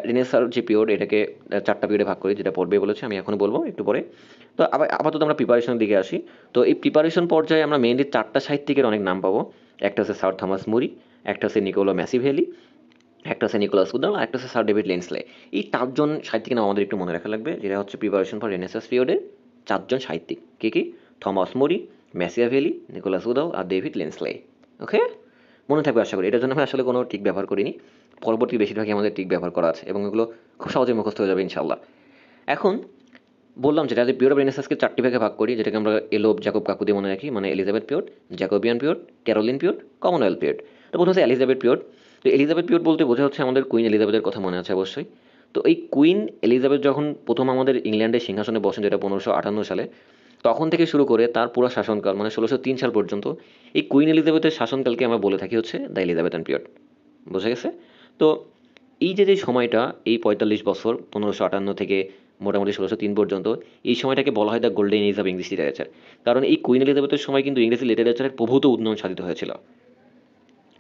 A: রেনেসার যে পিরিয়ড, এটাকে 4টা পিরিয়ডে ভাগ করি, যেটা পড়বে বলেছে, আমি এখন বলবো একটু পরে। তো আপাতত আমরা প্রিপারেশনের দিকে আসি। তো এই প্রিপারেশন পর্যায়ে আমরা মেইনলি 4টা সাহিত্যিকের অনেক নাম পাবো। একটা হচ্ছে স্যার থমাস মুরি, একটা হচ্ছে নিকোলো ম্যাচিভেলি, একটা হচ্ছে নিকোলাস উদাল, আর একটা হচ্ছে স্যার ডেভিড লেন্সলে। এই 4জন সাহিত্যিকের নাম আমাদের একটু মনে রাখা লাগবে, যেটা হচ্ছে প্রিপারেশন ফর রেনেসাস পিরিয়ডের 4জন সাহিত্যিক। কে কি? থমাস মুরি, ম্যাচিয়াভেলি, নিকোলাস উদাল আর ডেভিড লেন্সলে। ওকে, মনে থাকবে আশা করি। এটার জন্য আমি আসলে কোনো টিক ব্যবহার করিনি, পরবর্তী বেশিরভাগই আমাদের টিক ব্যবহার করা আছে, এবং এগুলো খুব সহজে মুখস্থ হয়ে যাবে ইনশাল্লাহ। এখন বললাম যেটা, যে পিরিয়ড অফ রেনেসাসকে 4টি ভাগে ভাগ করি, যেটাকে আমরা এলোপ জ্যাকব কাকু দিয়ে মনে রাখি, মানে Elizabeth period, Jacobean period, Caroline period, Commonwealth period. তো প্রথম হচ্ছে এলিজাবেথ পিরিয়ড। তো এলিজাবেথ পিরিয়ড বলতে বোঝা হচ্ছে আমাদের কুইন এলিজাবেথের কথা মনে আছে অবশ্যই। তো এই কুইন এলিজাবেথ যখন প্রথম আমাদের ইংল্যান্ডের সিংহাসনে বসেন, যেটা 1558 সালে, তখন থেকে শুরু করে তার পুরো শাসনকাল মানে 1603 সাল পর্যন্ত এই কুইন এলিজাবেথের শাসনকালকে আমরা বলে থাকি হচ্ছে দ্য এলিজাবেথান পিরিয়ড। বোঝা গেছে? তো এই যে সময়টা, এই 45 বছর 1558 থেকে মোটামুটি 1603 পর্যন্ত, এই সময়টাকে বলা হয় the golden age of English literature. কারণ এই কুইন এলিজাবেথের সময় কিন্তু ইংরেজি লিটারেচারের প্রভূত উন্নয়ন সাধিত হয়েছিল।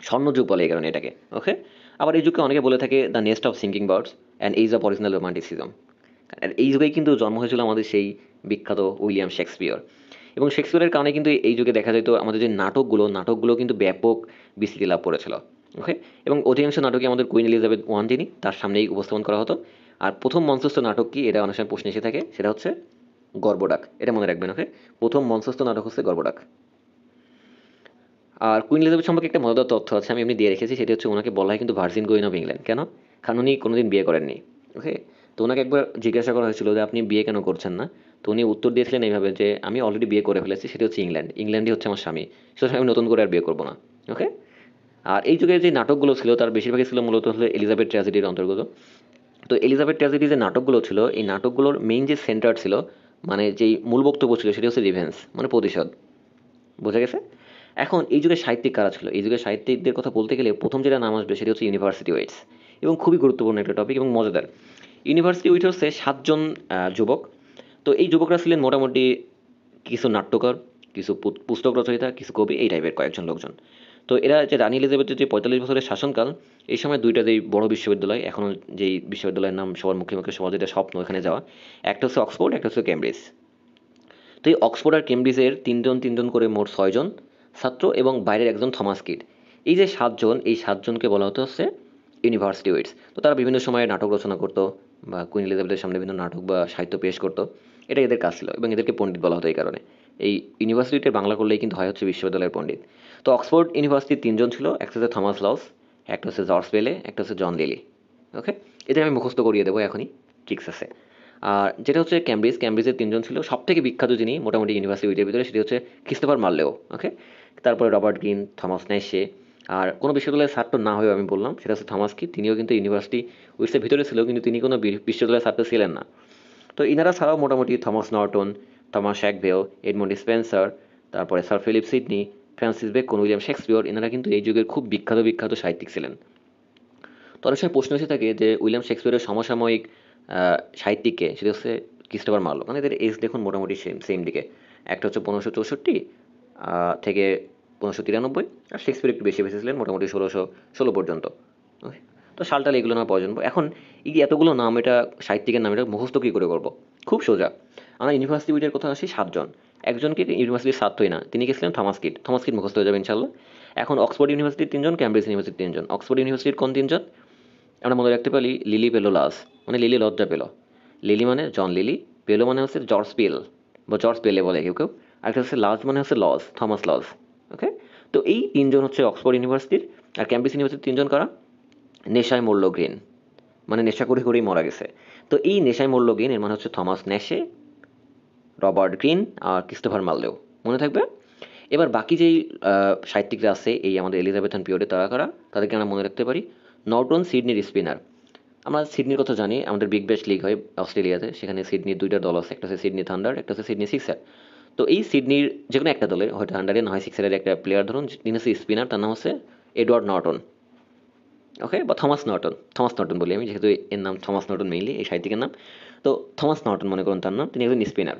A: স্বর্ণযুগ বলে এই কারণে এটাকে। ওকে, আবার এই যুগকে অনেকে বলে থাকে the nest of singing birds and age of original romanticism. আর এই যুগেই কিন্তু জন্ম হয়েছিল আমাদের সেই বিখ্যাত উইলিয়াম শেক্সপিয়র। এবং শেক্সপিয়রের কারণে কিন্তু এই যুগে দেখা যেত আমাদের যে নাটকগুলো কিন্তু ব্যাপক বিস্তৃতি লাভ করেছিল। ওকে, এবং অধিকাংশ নাটকই আমাদের কুইন এলিজাবেথ ওয়ান যিনি, তার সামনেই উপস্থাপন করা হতো। আর প্রথম মঞ্চস্থ নাটক কি, এটা অনেক সময় প্রশ্ন এসে থাকে, সেটা হচ্ছে গর্বডাক। এটা মনে রাখবেন। ওকে, প্রথম মঞ্চস্থ নাটক হচ্ছে গর্বডাক। আর কুইন এলিজাবেথ সম্পর্কে একটা মজাদার তথ্য আছে, আমি এমনি দিয়ে রেখেছি, সেটা হচ্ছে ওনাকে বলা হয় কিন্তু ভার্জিন কুইন অফ ইংল্যান্ড। কেন? কারণ উনি কোনোদিন বিয়ে করেননি। ওকে, তো ওনাকে একবার জিজ্ঞাসা করা হয়েছিল যে আপনি বিয়ে কেন করছেন না, তো উনি উত্তর দিয়েছিলেন এইভাবে যে আমি অলরেডি বিয়ে করে ফেলেছি, সেটা হচ্ছে ইংল্যান্ডই হচ্ছে আমার স্বামী, সেটা আমি নতুন করে আর বিয়ে করবো না। ওকে, আর এই যুগে যে নাটকগুলো ছিল তার বেশিরভাগই ছিল মূলত হলো এলিজাবেথ ট্র্যাজেডির অন্তর্গত। তো এলিজাবেথ ট্র্যাজেডি যে নাটকগুলো ছিল, এই নাটকগুলোর মেইন যে সেন্টার ছিল, মানে যেই মূল বক্তব্য ছিল, সেটা হচ্ছে রিভেন্স, মানে প্রতিশোধ। বোঝা গেছে? এখন এই যুগে সাহিত্যিক কারা ছিল? এই যুগে সাহিত্যিকদের কথা বলতে গেলে প্রথম যেটা নাম আসবে সেটা হচ্ছে ইউনিভার্সিটি ওয়েটস। এবং খুবই গুরুত্বপূর্ণ একটা টপিক এবং মজাদার। ইউনিভার্সিটি ওয়েট হচ্ছে 7 জন যুবক। তো এই যুবকরা ছিলেন মোটামুটি কিছু নাট্যকার, কিছু পুস্তক রচয়িতা, কিছু কবি, এই টাইপের কয়েকজন লোকজন। তো এরা যে রানী এলিজাবেথের যে 45 বছরের শাসনকাল, এই সময় দুইটা যেই বড় বিশ্ববিদ্যালয়, এখনও যেই বিশ্ববিদ্যালয়ের নাম সবার মুখে মুখে, সবার যেটা স্বপ্ন এখানে যাওয়া, একটা হচ্ছে অক্সফোর্ড, একটা হচ্ছে কেমব্রিজ। তো এই অক্সফোর্ড আর কেমব্রিজের তিনজন করে মোট 6 জন ছাত্র এবং বাইরের একজন থমাস কিড। এই যে 7 জন, এই 7 জনকে বলা হতো হচ্ছে ইউনিভার্সিটি ওয়েটস। তো তারা বিভিন্ন সময়ে নাটক রচনা করতো বা কুইন এলিজাবেথের সামনে বিভিন্ন নাটক বা সাহিত্য পেশ করতো। এটা এদের কাজ ছিল এবং এদেরকে পণ্ডিত বলা হতো এই কারণে। এই ইউনিভার্সিটির বাংলা করলেই কিন্তু হয় হচ্ছে বিশ্ববিদ্যালয়ের পণ্ডিত। তো অক্সফোর্ড ইউনিভার্সিটির 3 জন ছিল, একটা হচ্ছে থমাস লস, একটা হচ্ছে জর্জ বেলে, একটা হচ্ছে জন লিলি। ওকে, এদের আমি মুখস্থ করিয়ে দেবো এখনই, ঠিক আছে। আর যেটা হচ্ছে ক্যামব্রিজের 3 জন ছিল, সব থেকে বিখ্যাত যিনি মোটামুটি ইউনিভার্সিটির ভিতরে, সেটি হচ্ছে ক্রিস্টোফার মার্লেও। ওকে, তারপরে রবার্ট গ্রিন, থমাস ন্যাশে। আর কোনো বিশ্ববিদ্যালয়ের ছাত্র না হয়েও আমি বললাম সেটা হচ্ছে থমাস কি, তিনিও কিন্তু ইউনিভার্সিটি উইটসের ভিতরে ছিল, কিন্তু তিনি কোনো বিশ্ববিদ্যালয়ের ছাত্র ছিলেন না। তো ইনারা ছাড়াও মোটামুটি Thomas Norton, Thomas Sackville, Edmund Spenser, তারপরে sir Philip Sidney, Francis Bacon, William Shakespeare, এনারা কিন্তু এই যুগের খুব বিখ্যাত সাহিত্যিক ছিলেন। তো অনেক সময় প্রশ্ন এসে থাকে যে উইলিয়াম শেক্সপিয়রের সমসাময়িক সাহিত্যিককে, সেটা হচ্ছে ক্রিস্টোফার মার্লো। মানে এদের এজ দেখুন মোটামুটি সেম দিকে। একটা হচ্ছে 1564 থেকে 1593, আর শেক্সপিয়র একটু বেশি ছিলেন, মোটামুটি 1616 পর্যন্ত। Okay? তো সালটাল এগুলো না প্রয়োজন। এখন এই যে এতগুলো নাম, এটা সাহিত্যিকের নাম, এটা মুখস্থ কী করে করবো? খুব সোজা। আমরা ইউনিভার্সিটি উইটের কথা আসি 7 জন। একজনকে ইউনিভার্সিটির ছাত্রই না, তিনি গেছিলেন থমাস কিড মুখস্থ হয়ে যাবে ইনশাল্লাহ। এখন অক্সফোর্ড ইউনিভার্সিটির 3 জন, ক্যামব্রিজ ইউনিভার্সিটির 3 জন। অক্সফোর্ড ইউনিভার্সিটির কোন 3 জন? আমরা মনে রাখতে পারি লিলি পেলো লাস, মানে লিলি লজ্জা পেল। লিলি মানে জন লিলি, পেলো মানে হচ্ছে জর্জ পেল বা জর্জ পেলে বলে কেউ। আরেকটা হচ্ছে লাজ মানে হচ্ছে লজ, থমাস লজ। ওকে, তো এই 3 জন হচ্ছে অক্সফোর্ড ইউনিভার্সিটির। আর ক্যামব্রিজ ইউনিভার্সিটির 3 জন কারা? নেশায় মরল গ্রিন, মানে নেশা করে করেই মারা গেছে। তো এই নেশায় মরল গ্রিন এর মানে হচ্ছে থমাস ন্যাশে, রবার্ট গ্রিন আর ক্রিস্টোফার মার্লেও। মনে থাকবে? এবার বাকি যেই সাহিত্যিকরা আছে এই আমাদের এলিজাবেথান পিরিয়ডে, তারা কারা? তাদেরকে আমরা মনে রাখতে পারি নর্টন, সিডনির স্পিনার। আমরা সিডনির কথা জানি, আমাদের বিগ ব্যাশ লিগ হয় অস্ট্রেলিয়াতে, সেখানে সিডনির 2টা দল আছে, একটা হচ্ছে সিডনি থান্ডার, একটা হচ্ছে সিডনি সিক্সার। তো এই সিডনির যে কোনো একটা দলের, হয় থান্ডারে না হয় সিক্সারের একটা প্লেয়ার ধরুন, তিনি হচ্ছে স্পিনার, তার নাম হচ্ছে এডওয়ার্ড নর্টন। ওকে, বা থমাস নর্টন বলি আমি, যেহেতু এর নাম থমাস নর্টন মেইনলি এই সাহিত্যিকের নাম। তো থমাস নর্টন মনে করুন তার নাম, তিনি একজন স্পিনার।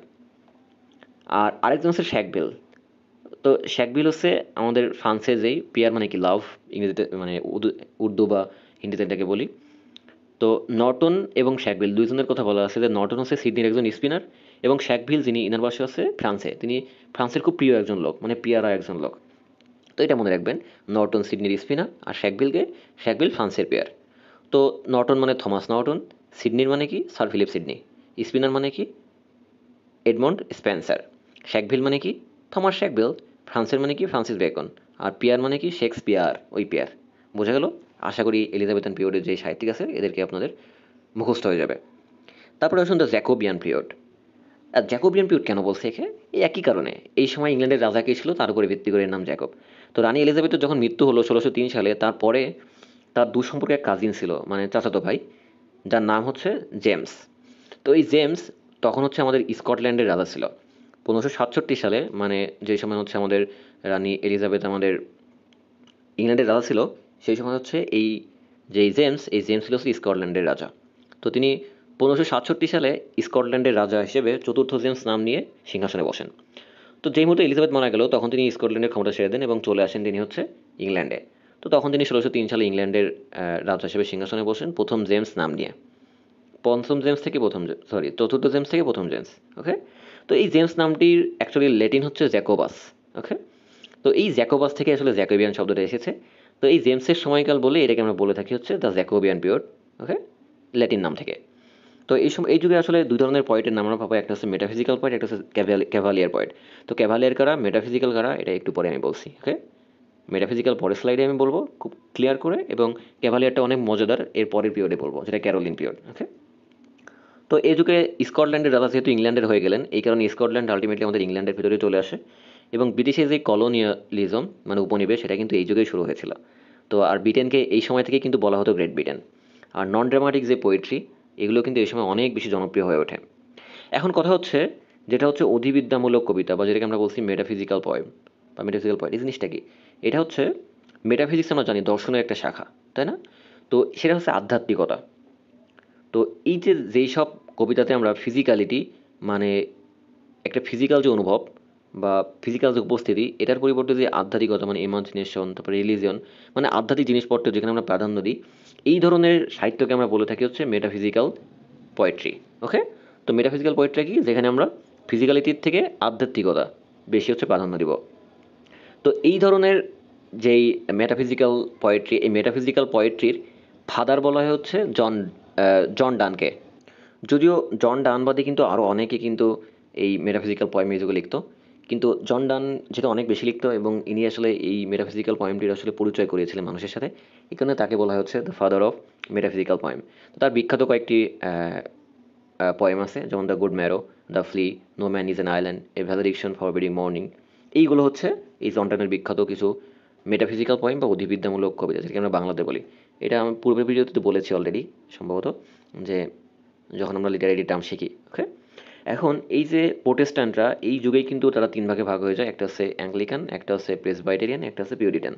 A: আর আরেকজন হচ্ছে শ্যাকবেল। তো শ্যাকবিল হচ্ছে আমাদের ফ্রান্সের যেই পিয়ার, মানে কি লাভ, ইংরেজিতে মানে উর্দু বা হিন্দিতে এটাকে বলি। তো নর্টন এবং শ্যাকভিল 2 জনের কথা বলা আছে, যে নর্টন হচ্ছে সিডনির একজন স্পিনার, এবং শ্যাকভিল যিনি, ইনার বাসা হচ্ছে ফ্রান্সে, তিনি ফ্রান্সের খুব প্রিয় একজন লোক, মানে পিয়ারা একজন লোক। তো এটা মনে রাখবেন, নর্টন সিডনির স্পিনার, আর শ্যাকভিল ফ্রান্সের পেয়ার। তো নর্টন মানে থমাস নর্টন, সিডনির মানে কি স্যার ফিলিপ সিডনি, স্পিনার মানে কি এডমন্ড স্পেন্সার, শ্যাকভিল মানে কি থমাস শ্যাকভিল, ফ্রান্সের মানে কি ফ্রান্সিস বেকন, আর পিয়ার মানে কি শেক্সপিয়ার, ওই পিয়ার। বোঝা গেল? আশা করি এলিজাবেথান পিরিয়ডের যে সাহিত্যিক আছে এদেরকে আপনাদের মুখস্থ হয়ে যাবে। তারপরে আসুন দ্য জ্যাকোবিয়ান পিরিয়ড। আর জ্যাকোবিয়ান পিরিয়ড কেন বলছে একে? এই একই কারণে, এই সময় ইংল্যান্ডের রাজা কে ছিল তার উপরে ভিত্তি করে এর নাম জ্যাকব। তো রানী এলিজাবেথের যখন মৃত্যু হলো 1603 সালে, তারপরে তার দূরসম্পর্কে এক কাজিন ছিল, মানে চাচাতো ভাই, যার নাম হচ্ছে জেমস। তো এই জেমস তখন হচ্ছে আমাদের স্কটল্যান্ডের রাজা ছিল 1567 সালে, মানে যে সময় হচ্ছে আমাদের রানী এলিজাবেথ আমাদের ইংল্যান্ডের রাজা ছিল, সেই সময় হচ্ছে এই জেমস ছিল হচ্ছে স্কটল্যান্ডের রাজা। তো তিনি 1567 সালে স্কটল্যান্ডের রাজা হিসেবে চতুর্থ জেমস নাম নিয়ে সিংহাসনে বসেন। তো যেই মুহূর্তে এলিজাবেথ মারা গেল তখন তিনি স্কটল্যান্ডের ক্ষমতা ছেড়ে দেন এবং চলে আসেন তিনি হচ্ছে ইংল্যান্ডে। তো তখন তিনি 1603 সালে ইংল্যান্ডের রাজা হিসেবে সিংহাসনে বসেন প্রথম জেমস নাম নিয়ে। পঞ্চম জেমস থেকে প্রথম, সরি, চতুর্থ জেমস থেকে প্রথম জেমস। ওকে। তো এই জেমস নামটির অ্যাকচুয়ালি ল্যাটিন হচ্ছে জ্যাকোবাস। ওকে। তো এই জ্যাকোবাস থেকে আসলে জ্যাকোবিয়ান শব্দটা এসেছে। তো এই জেমসের সময়কাল বলে এটাকে আমরা বলে থাকি হচ্ছে the Jacobean period. Okay, Latin নাম থেকে। তো এই যুগে আসলে দুই ধরনের পয়েন্টের নাম আমরা পাবো, একটা হচ্ছে মেটাফিজিক্যাল পয়েন্ট, একটা হচ্ছে ক্যাভালিয়ার পয়েন্ট। তো ক্যাভালিয়ার কারা, মেটাফিজিক্যাল কারা, এটা একটু পরে আমি বলছি। ওকে, মেটাফিজিক্যাল পরের স্লাইডে আমি বলবো খুব ক্লিয়ার করে, এবং ক্যাভালিয়ারটা অনেক মজাদার এর পরের পিরিয়ডে বলবো, যেটা ক্যারোলিন পিরিয়ড। ওকে। তো এই যুগে স্কটল্যান্ডের রাজা যেহেতু ইংল্যান্ডের হয়ে গেলেন, এই কারণে স্কটল্যান্ড আলটিমেটলি আমাদের ইংল্যান্ডের ভিতরে চলে আসে, এবং ব্রিটিশের যে কলোনিয়ালিজম মানে উপনিবেশ, সেটা কিন্তু এই যুগেই শুরু হয়েছিল। তো আর ব্রিটেনকে এই সময় থেকে কিন্তু বলা হতো গ্রেট ব্রিটেন। আর নন ড্রামাটিক যে পোয়েট্রি, এগুলো কিন্তু এই সময় অনেক বেশি জনপ্রিয় হয়ে ওঠে। এখন কথা হচ্ছে, যেটা হচ্ছে অধিবিদ্যামূলক কবিতা, বা যেটাকে আমরা বলছি মেটাফিজিক্যাল পয়েম বা মেটাফিজিক্যাল পয়েন্ট, এই জিনিসটা কি? এটা হচ্ছে মেটাফিজিক্স, আমরা জানি দর্শনের একটা শাখা, তাই না? তো সেটা হচ্ছে আধ্যাত্মিকতা। তো এই যে যেই সব কবিতাতে আমরা ফিজিক্যালিটি, মানে একটা ফিজিক্যাল যে অনুভব বা ফিজিক্যাল যে উপস্থিতি, এটার পরিবর্তে যে আধ্যাত্মিকতা মানে ইমাজিনেশন, তারপরে রিলিজিয়ন, মানে আধ্যাত্মিক জিনিসপত্র যেখানে আমরা প্রাধান্য দিই, এই ধরনের সাহিত্যকে আমরা বলে থাকি হচ্ছে মেটাফিজিক্যাল পোয়েট্রি। ওকে। তো মেটাফিজিক্যাল পোয়েট্রি কি, যেখানে আমরা ফিজিক্যালিটির থেকে আধ্যাত্মিকতা বেশি হচ্ছে প্রাধান্য দিব। তো এই ধরনের যেই মেটাফিজিক্যাল পোয়েট্রি, এই মেটাফিজিক্যাল পোয়েট্রির ফাদার বলা হয় হচ্ছে জন ডানকে। যদিও জন ডান বাদে কিন্তু আরও অনেকে কিন্তু এই মেটাফিজিক্যাল পয়েম যেগুলো লিখতো, কিন্তু জন ডান যেটা অনেক বেশি লিখতো, এবং ইনি আসলে এই মেটাফিজিক্যাল পয়েমটির আসলে পরিচয় করিয়েছিলেন মানুষের সাথে। এই কারণে তাকে বলা হচ্ছে the father of metaphysical poem. তো তার বিখ্যাত কয়েকটি পয়েম আছে, যেমন the good morrow, the flea, no man is an island, a valediction forbidding mourning. এইগুলো হচ্ছে এই জন ডানের বিখ্যাত কিছু মেটাফিজিক্যাল পয়েম বা অধিবিদ্যামূলক কবিতা, যেটাকে আমরা বাংলাতে বলি। এটা আমি পূর্বের ভিডিওতে বলেছি অলরেডি সম্ভবত, যে যখন আমরা লিটারেরি টার্ম শিখি। ওকে। এখন এই যে প্রোটেস্ট্যান্টরা, এই যুগেই কিন্তু তারা তিন ভাগে ভাগ হয়ে যায়, একটা হচ্ছে অ্যাংলিকান, একটা হচ্ছে প্রেসবাইটেরিয়ান, একটা হচ্ছে পিউরিটান।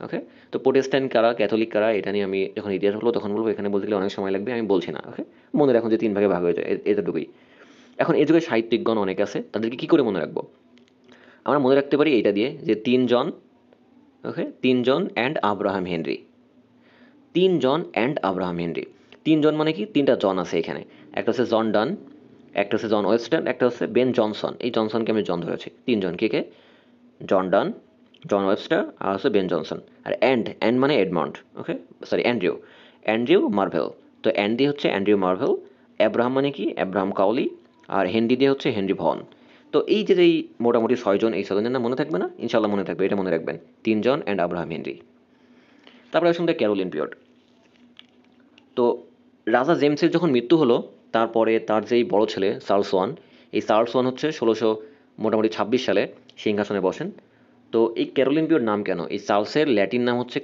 A: ওকে। তো প্রোটেস্ট্যান্ট কারা, ক্যাথলিক কারা, এটা নিয়ে আমি যখন ইতিহাস বলবো তখন বলবো, এখানে বলতে গেলে অনেক সময় লাগবে, আমি বলছি না। ওকে, মনে রাখুন যে তিন ভাগে ভাগ হয়ে যায়, এতটুকুই। এখন এই যুগে সাহিত্যিকগণ অনেক আছে, তাদেরকে কী করে মনে রাখবো? আমরা মনে রাখতে পারি এইটা দিয়ে, যে তিনজন। ওকে, তিনজন অ্যান্ড আব্রাহাম হেনরি। তিনজন অ্যান্ড আব্রাহাম হেনরি। তিনজন মানে কি, তিনটা জন আছে এখানে। একটা হচ্ছে জন ডান, একটা হচ্ছে জন ওয়েস্টার্ন, একটা হচ্ছে বেন জনসন। এই জনসনকে আমি জন ধরেছি। তিনজন কে কে? জন ডান, জন ওয়েবস্টার, আর হচ্ছে বেন জনসন। আর অ্যান্ড মানে এডমন্ড। ওকে, সরি, অ্যান্ড্রিউ মার্ভেল। তো অ্যান্ডি হচ্ছে অ্যান্ড্রিউ মার্ভেল। অ্যাব্রাহাম মানে কি, অ্যাব্রাহাম কাউলি। আর হেনরি দিয়ে হচ্ছে হেনরি ভন। তো এই যে যেই মোটামুটি ছয়জন, এই ছয়জনের নাম মনে থাকবে না? ইনশাল্লাহ মনে থাকবে, এটা মনে রাখবেন, তিনজন অ্যান্ড আব্রাহাম হেনরি। তারপরে আসলে ক্যারোলিন পিরিয়ড। তো রাজা জেমসের যখন মৃত্যু হলো, তারপরে তার যেই বড় ছেলে চার্লস ওয়ান, এই চার্লস ওয়ান হচ্ছে 1626 সালে সিংহাসনে বসেন। তো এই ক্যারোলিন পিরিয়ড নাম কেন? এই চার্লসের ল্যাটিন নাম হচ্ছে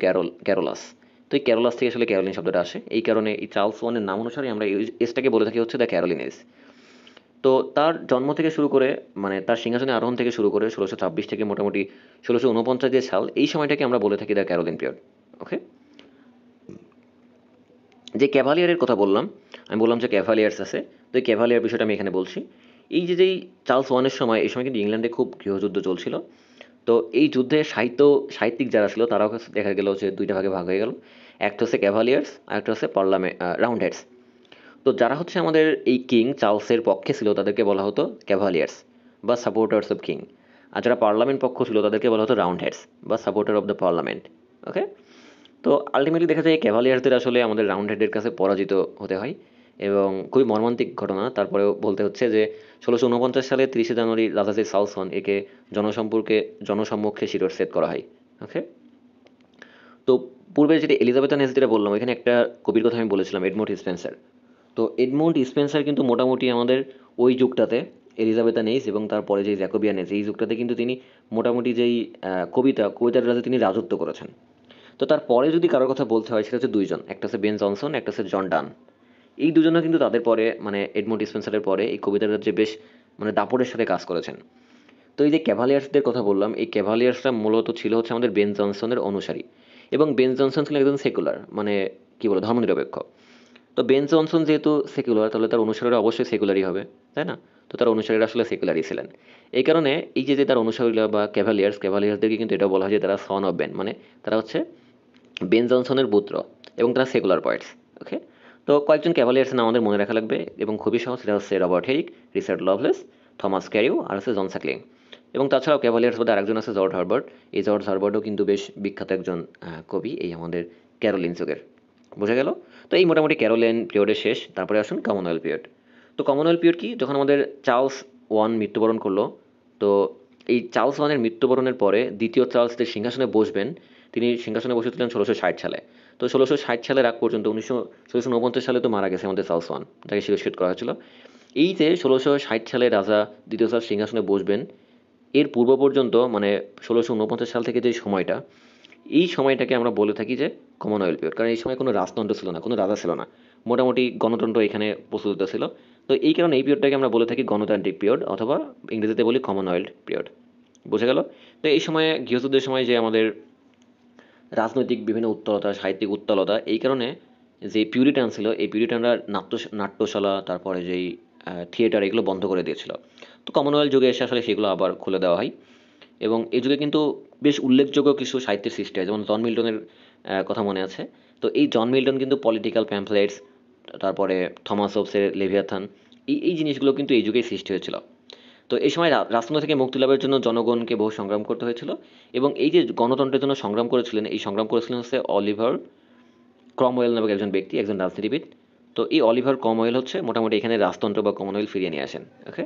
A: ক্যারোলাস। তো এই ক্যারোলাস থেকে আসলে ক্যারোলিন শব্দটা আসে। এই কারণে এই চার্লস ওয়ানের নাম অনুসারে আমরা এই এজটাকে বলে থাকি হচ্ছে দ্য ক্যারোলিন এজ। তো তার জন্ম থেকে শুরু করে, মানে তার সিংহাসনে আরোহণ থেকে শুরু করে 1626 থেকে মোটামুটি 1649 যে সাল, এই সময়টাকে আমরা বলে থাকি দ্য ক্যারোলিন পিরিয়ড। ওকে। যে ক্যাভালিয়ারের কথা বললাম, আমি বললাম যে ক্যাভালিয়ার্স আছে। তো এই ক্যাভালিয়ার বিষয়টা আমি এখানে বলছি। এই যে যেই চার্লস ওয়ানের সময়, এই সময় কিন্তু ইংল্যান্ডে খুব গৃহযুদ্ধ চলছিল। তো এই যুদ্ধে সাহিত্যিক যারা ছিল, তারাও দেখা গেল যে দুইটা ভাগে ভাগ হয়ে গেল। একটা হচ্ছে ক্যাভালিয়ার্স, আর একটা হচ্ছে রাউন্ড হেডস। তো যারা হচ্ছে আমাদের এই কিং চার্লসের পক্ষে ছিল, তাদেরকে বলা হতো ক্যাভালিয়ার্স বা সাপোর্টার্স অফ কিং। আর যারা পার্লামেন্ট পক্ষ ছিল, তাদেরকে বলা হতো রাউন্ড হেডস বা সাপোর্টার অফ দ্য পার্লামেন্ট। ওকে। তো আলটিমেটলি দেখা যায় ক্যাভালিয়ার্সদের আসলে আমাদের রাউন্ড হেডের কাছে পরাজিত হতে হয়, এবং খুবই মর্মান্তিক ঘটনা। তারপরেও বলতে হচ্ছে যে 1649 সালে 30শে জানুয়ারি রাজা যে চার্লস ওয়ান, একে জনসম্মুখে শিরচ্ছেদ করা হয়। ওকে। তো পূর্বে যেটা এলিজাবেথান এজ যেটা বললাম, এখানে একটা কবির কথা আমি বলেছিলাম, এডমন্ড স্পেন্সার। তো এডমন্ড স্পেন্সার কিন্তু মোটামুটি আমাদের ওই যুগটাতে, এলিজাবেথান এজ এবং তারপরে যে জ্যাকোবিয়ান এজ, এই যুগটাতে কিন্তু তিনি মোটামুটি যেই কবিতার রাজে তিনি রাজত্ব করেছেন। তো তারপরে যদি কারোর কথা বলতে হয়, সেটা হচ্ছে দুইজন, একটা হচ্ছে বেন জনসন, একটা হচ্ছে জন ডান। এই দুজনে কিন্তু তাদের পরে মানে এডমন্ড স্পেন্সারের পরে এই কবিতাটার যে বেশ মানে দাপটের সাথে কাজ করেছেন। তো এই যে ক্যাভালিয়ার্সদের কথা বললাম, এই ক্যাভালিয়ার্সরা মূলত ছিল হচ্ছে আমাদের বেন জনসনের অনুসারী, এবং বেন জনসন ছিলেন একজন সেকুলার, মানে কি বলে, ধর্মনিরপেক্ষ। তো বেন জনসন যেহেতু সেকুলার, তাহলে তার অনুসারীরা অবশ্যই সেকুলারই হবে, তাই না? তো তার অনুসারীরা আসলে সেকুলারই ছিলেন। এই কারণে এই যে তার অনুসারীরা বা ক্যাভালিয়ার্সদেরকে কিন্তু এটা বলা হয় যে তারা সন অফ বেন, মানে তারা হচ্ছে বেন জনসনের পুত্র, এবং তারা সেকুলার পয়েন্টস। ওকে, তো কয়েকজন ক্যাভালিয়ার্স নাম আমাদের মনে রাখা লাগবে এবং খুবই সহজ, সেটা হচ্ছে Robert Herrick, Richard Lovelace, Thomas ক্যারিও, আর হচ্ছে জন স্যাকলিং। এবং তাছাড়াও ক্যাভালিয়ার্স মধ্যে আরেকজন আছে জর্জ হারবার্ট। এই জর্জ হারবার্টও কিন্তু বেশ বিখ্যাত একজন কবি এই আমাদের ক্যারোলিন যুগের। বোঝা গেল? তো এই মোটামুটি ক্যারোলিন পিরিয়ডের শেষ, তারপরে আসুন কমনওয়েলথ পিরিয়ড। তো কমনওয়েলথ পিরিয়ড কি, যখন আমাদের চার্লস ওয়ান মৃত্যুবরণ করলো, তো এই চার্লস ওয়ানের মৃত্যুবরণের পরে দ্বিতীয় চার্লস যে সিংহাসনে বসবেন, তিনি সিংহাসনে বসেছিলেন 1660 সালে। তো 1660 সালের আগ পর্যন্ত 1649 সালে তো মারা গেছে আমাদের চার্লস ওয়ান, যাকে শিরশ্ছেদ করা হয়েছিল। এই যে 1660 সালে রাজা দ্বিতীয় চার্লস সিংহাসনে বসবেন, এর পূর্ব পর্যন্ত মানে 1649 সাল থেকে যে সময়টা, এই সময়টাকে আমরা বলে থাকি যে কমনওয়েলথ পিরিয়ড। কারণ এই সময় কোনো রাজতন্ত্র ছিল না, কোনো রাজা ছিল না, মোটামুটি গণতন্ত্র এখানে প্রস্তুত ছিল। তো এই কারণে এই পিরিয়ডটাকে আমরা বলে থাকি গণতান্ত্রিক পিরিয়ড, অথবা ইংরেজিতে বলি কমনওয়েলথ পিরিয়ড। বোঝা গেল? তো এই সময়ে গৃহযুদ্ধের সময় যে আমাদের রাজনৈতিক বিভিন্ন উত্তলতা, সাহিত্যিক উত্তলতা, এই কারণে যে পিউরিটান ছিল, এই পিউরিটানরা নাট্যশালা, তারপরে যেই থিয়েটার, এগুলো বন্ধ করে দিয়েছিল। তো কমনওয়েলথ যুগে এসে আসলে সেগুলো আবার খুলে দেওয়া হয়, এবং এই যুগে কিন্তু বেশ উল্লেখযোগ্য কিছু সাহিত্যের সৃষ্টি হয়, যেমন জন মিল্টনের কথা মনে আছে। তো এই জন মিল্টন কিন্তু পলিটিক্যাল প্যাম্পলেটস, তারপরে থমাস হোবসের লেভিয়াথান, এই জিনিসগুলো কিন্তু এই যুগেই সৃষ্টি হয়েছিল। তো এই সময় রাজতন্ত্র থেকে মুক্তি লাভের জন্য জনগণকে বহু সংগ্রাম করতে হয়েছিল, এবং এই যে গণতন্ত্রের জন্য সংগ্রাম করেছিলেন, এই সংগ্রাম করেছিলেন হচ্ছে অলিভার ক্রমওয়েল নামক একজন ব্যক্তি, একজন রাজনীতিবিদ। তো এই অলিভার ক্রমওয়েল হচ্ছে মোটামুটি এখানে রাজতন্ত্র বা কমনওয়েলথ ফিরিয়ে নিয়ে আসেন। ওকে,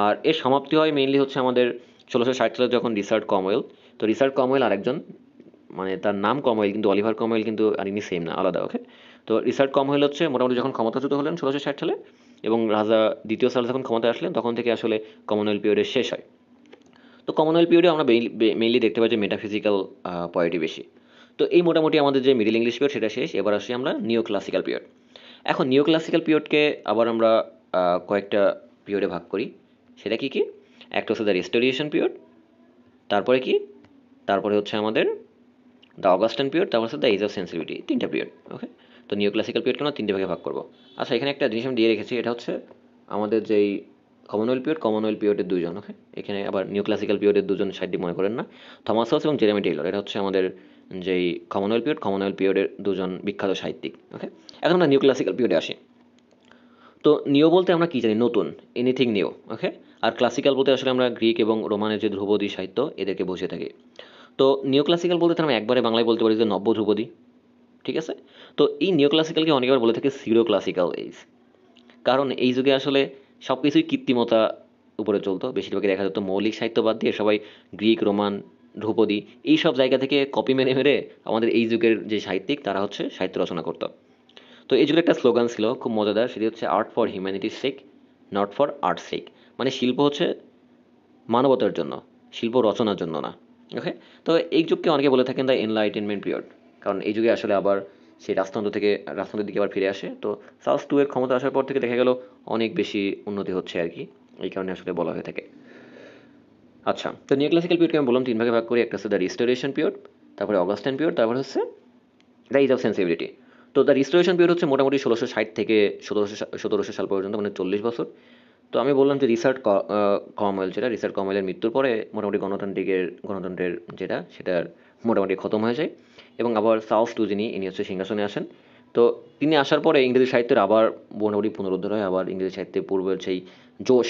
A: আর এর সমাপ্তি হয় মেইনলি হচ্ছে আমাদের 1660 সালে, যখন রিচার্ড ক্রমওয়েল, তো রিচার্ড ক্রমওয়েল আরেকজন, মানে তার নাম ক্রমওয়েল কিন্তু অলিভার ক্রমওয়েল কিন্তু আর ইনি সেম না, আলাদা। ওকে, তো রিচার্ড ক্রমওয়েল হচ্ছে মোটামুটি যখন ক্ষমতাচ্যুত হলেন 1660 সালে, এবং রাজা দ্বিতীয় চার্লস যখন ক্ষমতায় আসলেন, তখন থেকে আসলে কমনওয়েলথ পিরিয়ডের শেষ হয়। তো কমনওয়েলথ পিরিয়ডে আমরা মেইনলি দেখতে পাই যে মেটাফিজিক্যাল পয়েন্টই বেশি। তো এই মোটামুটি আমাদের যে মিডল ইংলিশ পিরিয়ড সেটা শেষ, এবার আসি আমরা নিও ক্লাসিক্যাল পিরিয়ড। এখন নিও ক্লাসিক্যাল পিরিয়ডকে আবার আমরা কয়েকটা পিরিয়ডে ভাগ করি। সেটা কি কি? একটা হচ্ছে দ্য রেস্টোরিয়েশন পিরিয়ড, তারপরে কি, তারপরে হচ্ছে আমাদের দ্য অগাস্টান পিরিয়ড, তারপর হচ্ছে দ্য এজ অফ সেন্সিটিভিটি, তিনটা পিরিয়ড। ওকে, তো নিও ক্লাসিক্যাল পিরিয়ডকে আমরা তিনটে ভাগে ভাগ করবো। আচ্ছা, এখানে একটা জিনিস আমি দিয়ে রেখেছি, এটা হচ্ছে আমাদের যেই কমনওয়েলথ পিরিয়ডের দুজন। ওকে, এখানে আবার নিউ ক্লাসিক্যাল পিরিয়ডের দুজন সাহিত্যিক মনে করেন না, থমাস হাউস এবং জেরেমি টেইলর। এটা হচ্ছে আমাদের যেই কমনওয়েলথ পিরিয়ডের দুজন বিখ্যাত সাহিত্যিক। ওকে, এখন আমরা নিউ ক্লাসিক্যাল পিরিয়ডে আসি। তো নিও বলতে আমরা কি জানি? নতুন, এনিথিং নিউ। ওকে, আর ক্লাসিক্যাল বলতে আসলে আমরা গ্রিক এবং রোমানের যে ধ্রুপদী সাহিত্য, এদেরকে বুঝে থাকি। তো নিও ক্লাসিক্যাল বলতে আমরা একবারে বাংলায় বলতে পারি যে নব্য ধ্রুপদী। ঠিক আছে? তো এই নিও ক্লাসিক্যালকে অনেকবার বলে থাকে সিরো ক্লাসিক্যাল এজ, কারণ এই যুগে আসলে সব কিছুই কৃত্রিমতা উপরে চলতো। বেশিরভাগই দেখা যেত মৌলিক সাহিত্য বাদ দিয়ে সবাই গ্রিক, রোমান, ধ্রুপদী, এই সব জায়গা থেকে কপি মেরে মেরে আমাদের এই যুগের যে সাহিত্যিক, তারা হচ্ছে সাহিত্য রচনা করতো। তো এই যুগের একটা স্লোগান ছিল খুব মজাদার, সেটি হচ্ছে আর্ট ফর হিউম্যানিটির sake, not for art sake. মানে শিল্প হচ্ছে মানবতার জন্য, শিল্প রচনার জন্য না। ওকে, তো এই যুগকে অনেকে বলে থাকেন দ্য এনলাইটেনমেন্ট পিরিয়ড, কারণ এই যুগে আসলে আবার সেই রাজতন্ত্রের দিকে আবার ফিরে আসে। তো চার্লস টু এর ক্ষমতা আসার পর থেকে দেখা গেল অনেক বেশি উন্নতি হচ্ছে আর কি, এই কারণে আসলে বলা হয়ে থাকে। আচ্ছা, তো নিও ক্লাসিক্যাল পিরিয়ডকে আমি বললাম তিন ভাগে ভাগ করি, একটা হচ্ছে দ্য রিস্টোরেশন পিরিয়ড, তারপরে অগাস্টাইন পিরিয়ড, তারপর হচ্ছে দ্য এজ অফ সেন্সিবিলিটি। তো দ্য রিস্টোরেশন পিরিয়ড হচ্ছে মোটামুটি 1660 থেকে 1700 সাল পর্যন্ত, মানে 40 বছর। তো আমি বললাম যে রিচার্ড কমওয়েলের মৃত্যুর পরে মোটামুটি গণতন্ত্রের সেটার মোটামুটি খতম হয়ে যায়, এবং আবার চার্লস টু ইনি হচ্ছে সিংহাসনে আসেন। তো তিনি আসার পরে ইংরেজি সাহিত্যের আবার মোটামুটি পুনরুদ্ধার হয়, আবার ইংরেজি সাহিত্যের পূর্বের সেই জোশ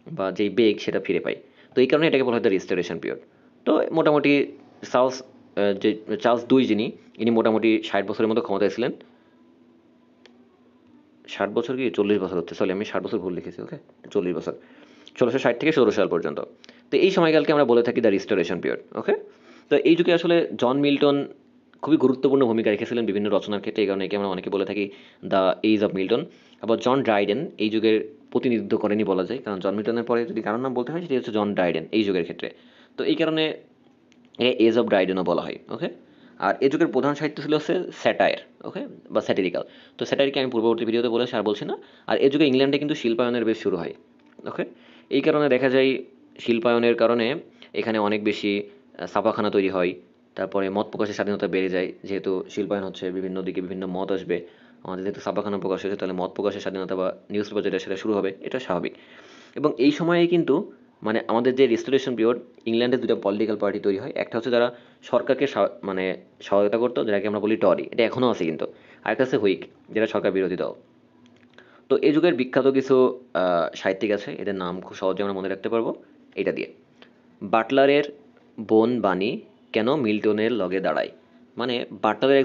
A: বা যেই বেগ সেটা ফিরে পায়। তো এই কারণে এটাকে বলা হয় দ্য রিস্টোরেশন পিরিয়ড। তো মোটামুটি চার্লস যে চার্লস দুই, ইনি মোটামুটি 60 বছরের মতো ক্ষমতায় ছিলেন। 60 বছর কি 40 বছর হচ্ছে, সরি আমি 60 বছর ভুল লিখেছি। ওকে, 40 বছর, 1660 থেকে 1700 সাল পর্যন্ত। তো এই সময়কালকে আমরা বলে থাকি দ্য রিস্টোরেশন পিরিয়ড। ওকে, তো এই যুগে আসলে জন মিল্টন খুবই গুরুত্বপূর্ণ ভূমিকা রেখেছিলেন বিভিন্ন রচনার ক্ষেত্রে, এই কারণে একে আমরা অনেকে বলে থাকি দ্য এজ অফ মিল্টন। আবার জন ড্রাইডেন এই যুগের প্রতিনিধিত্ব করেনি বলা যায়, কারণ জন মিল্টনের পরে যদি কারোর নাম বলতে হয় সেটি হচ্ছে জন ড্রাইডেন এই যুগের ক্ষেত্রে। তো এই কারণে এজ অফ ড্রাইডেনও বলা হয়। ওকে, আর এই যুগের প্রধান সাহিত্য ছিল হচ্ছে স্যাটায়ার, ওকে, বা স্যাটিরিক্যাল। তো স্যাটায়ারকে আমি পূর্ববর্তী ভিডিওতে বলেছি, আর বলছি না। আর এই যুগে ইংল্যান্ডে কিন্তু শিল্পায়নের বেশ শুরু হয়, ওকে। এই কারণে দেখা যায় শিল্পায়নের কারণে এখানে অনেক বেশি ছাপাখানা তৈরি হয়। তারপরে মত প্রকাশের স্বাধীনতা বেড়ে যায়, যেহেতু শিল্পায়ন হচ্ছে বিভিন্ন দিকে বিভিন্ন মত আসবে। আমাদের যেহেতু ছাপাখানা প্রকাশ হয়েছে, তাহলে মত প্রকাশের স্বাধীনতা বা নিউজ পেপার যেটা সেটা শুরু হবে, এটা স্বাভাবিক। এবং এই সময়ে কিন্তু মানে আমাদের যে রেস্টোরেশন পিরিয়ড, ইংল্যান্ডে দুটো পলিটিক্যাল পার্টি তৈরি হয়। একটা হচ্ছে যারা সরকারকে মানে সহায়তা করতো, যেটাকে আমরা বলি টরি, এটা এখনও আছে কিন্তু। আরেকটা আছে হুইগ, যেটা সরকার বিরোধী দল। তো এই যুগের বিখ্যাত কিছু সাহিত্যিক আছে, এদের নাম খুব সহজে আমরা মনে রাখতে পারবো এটা দিয়ে। বাটলারের বোন বাণী কেন মিল্টনের লগে দাঁড়ায়। মানে বাটলার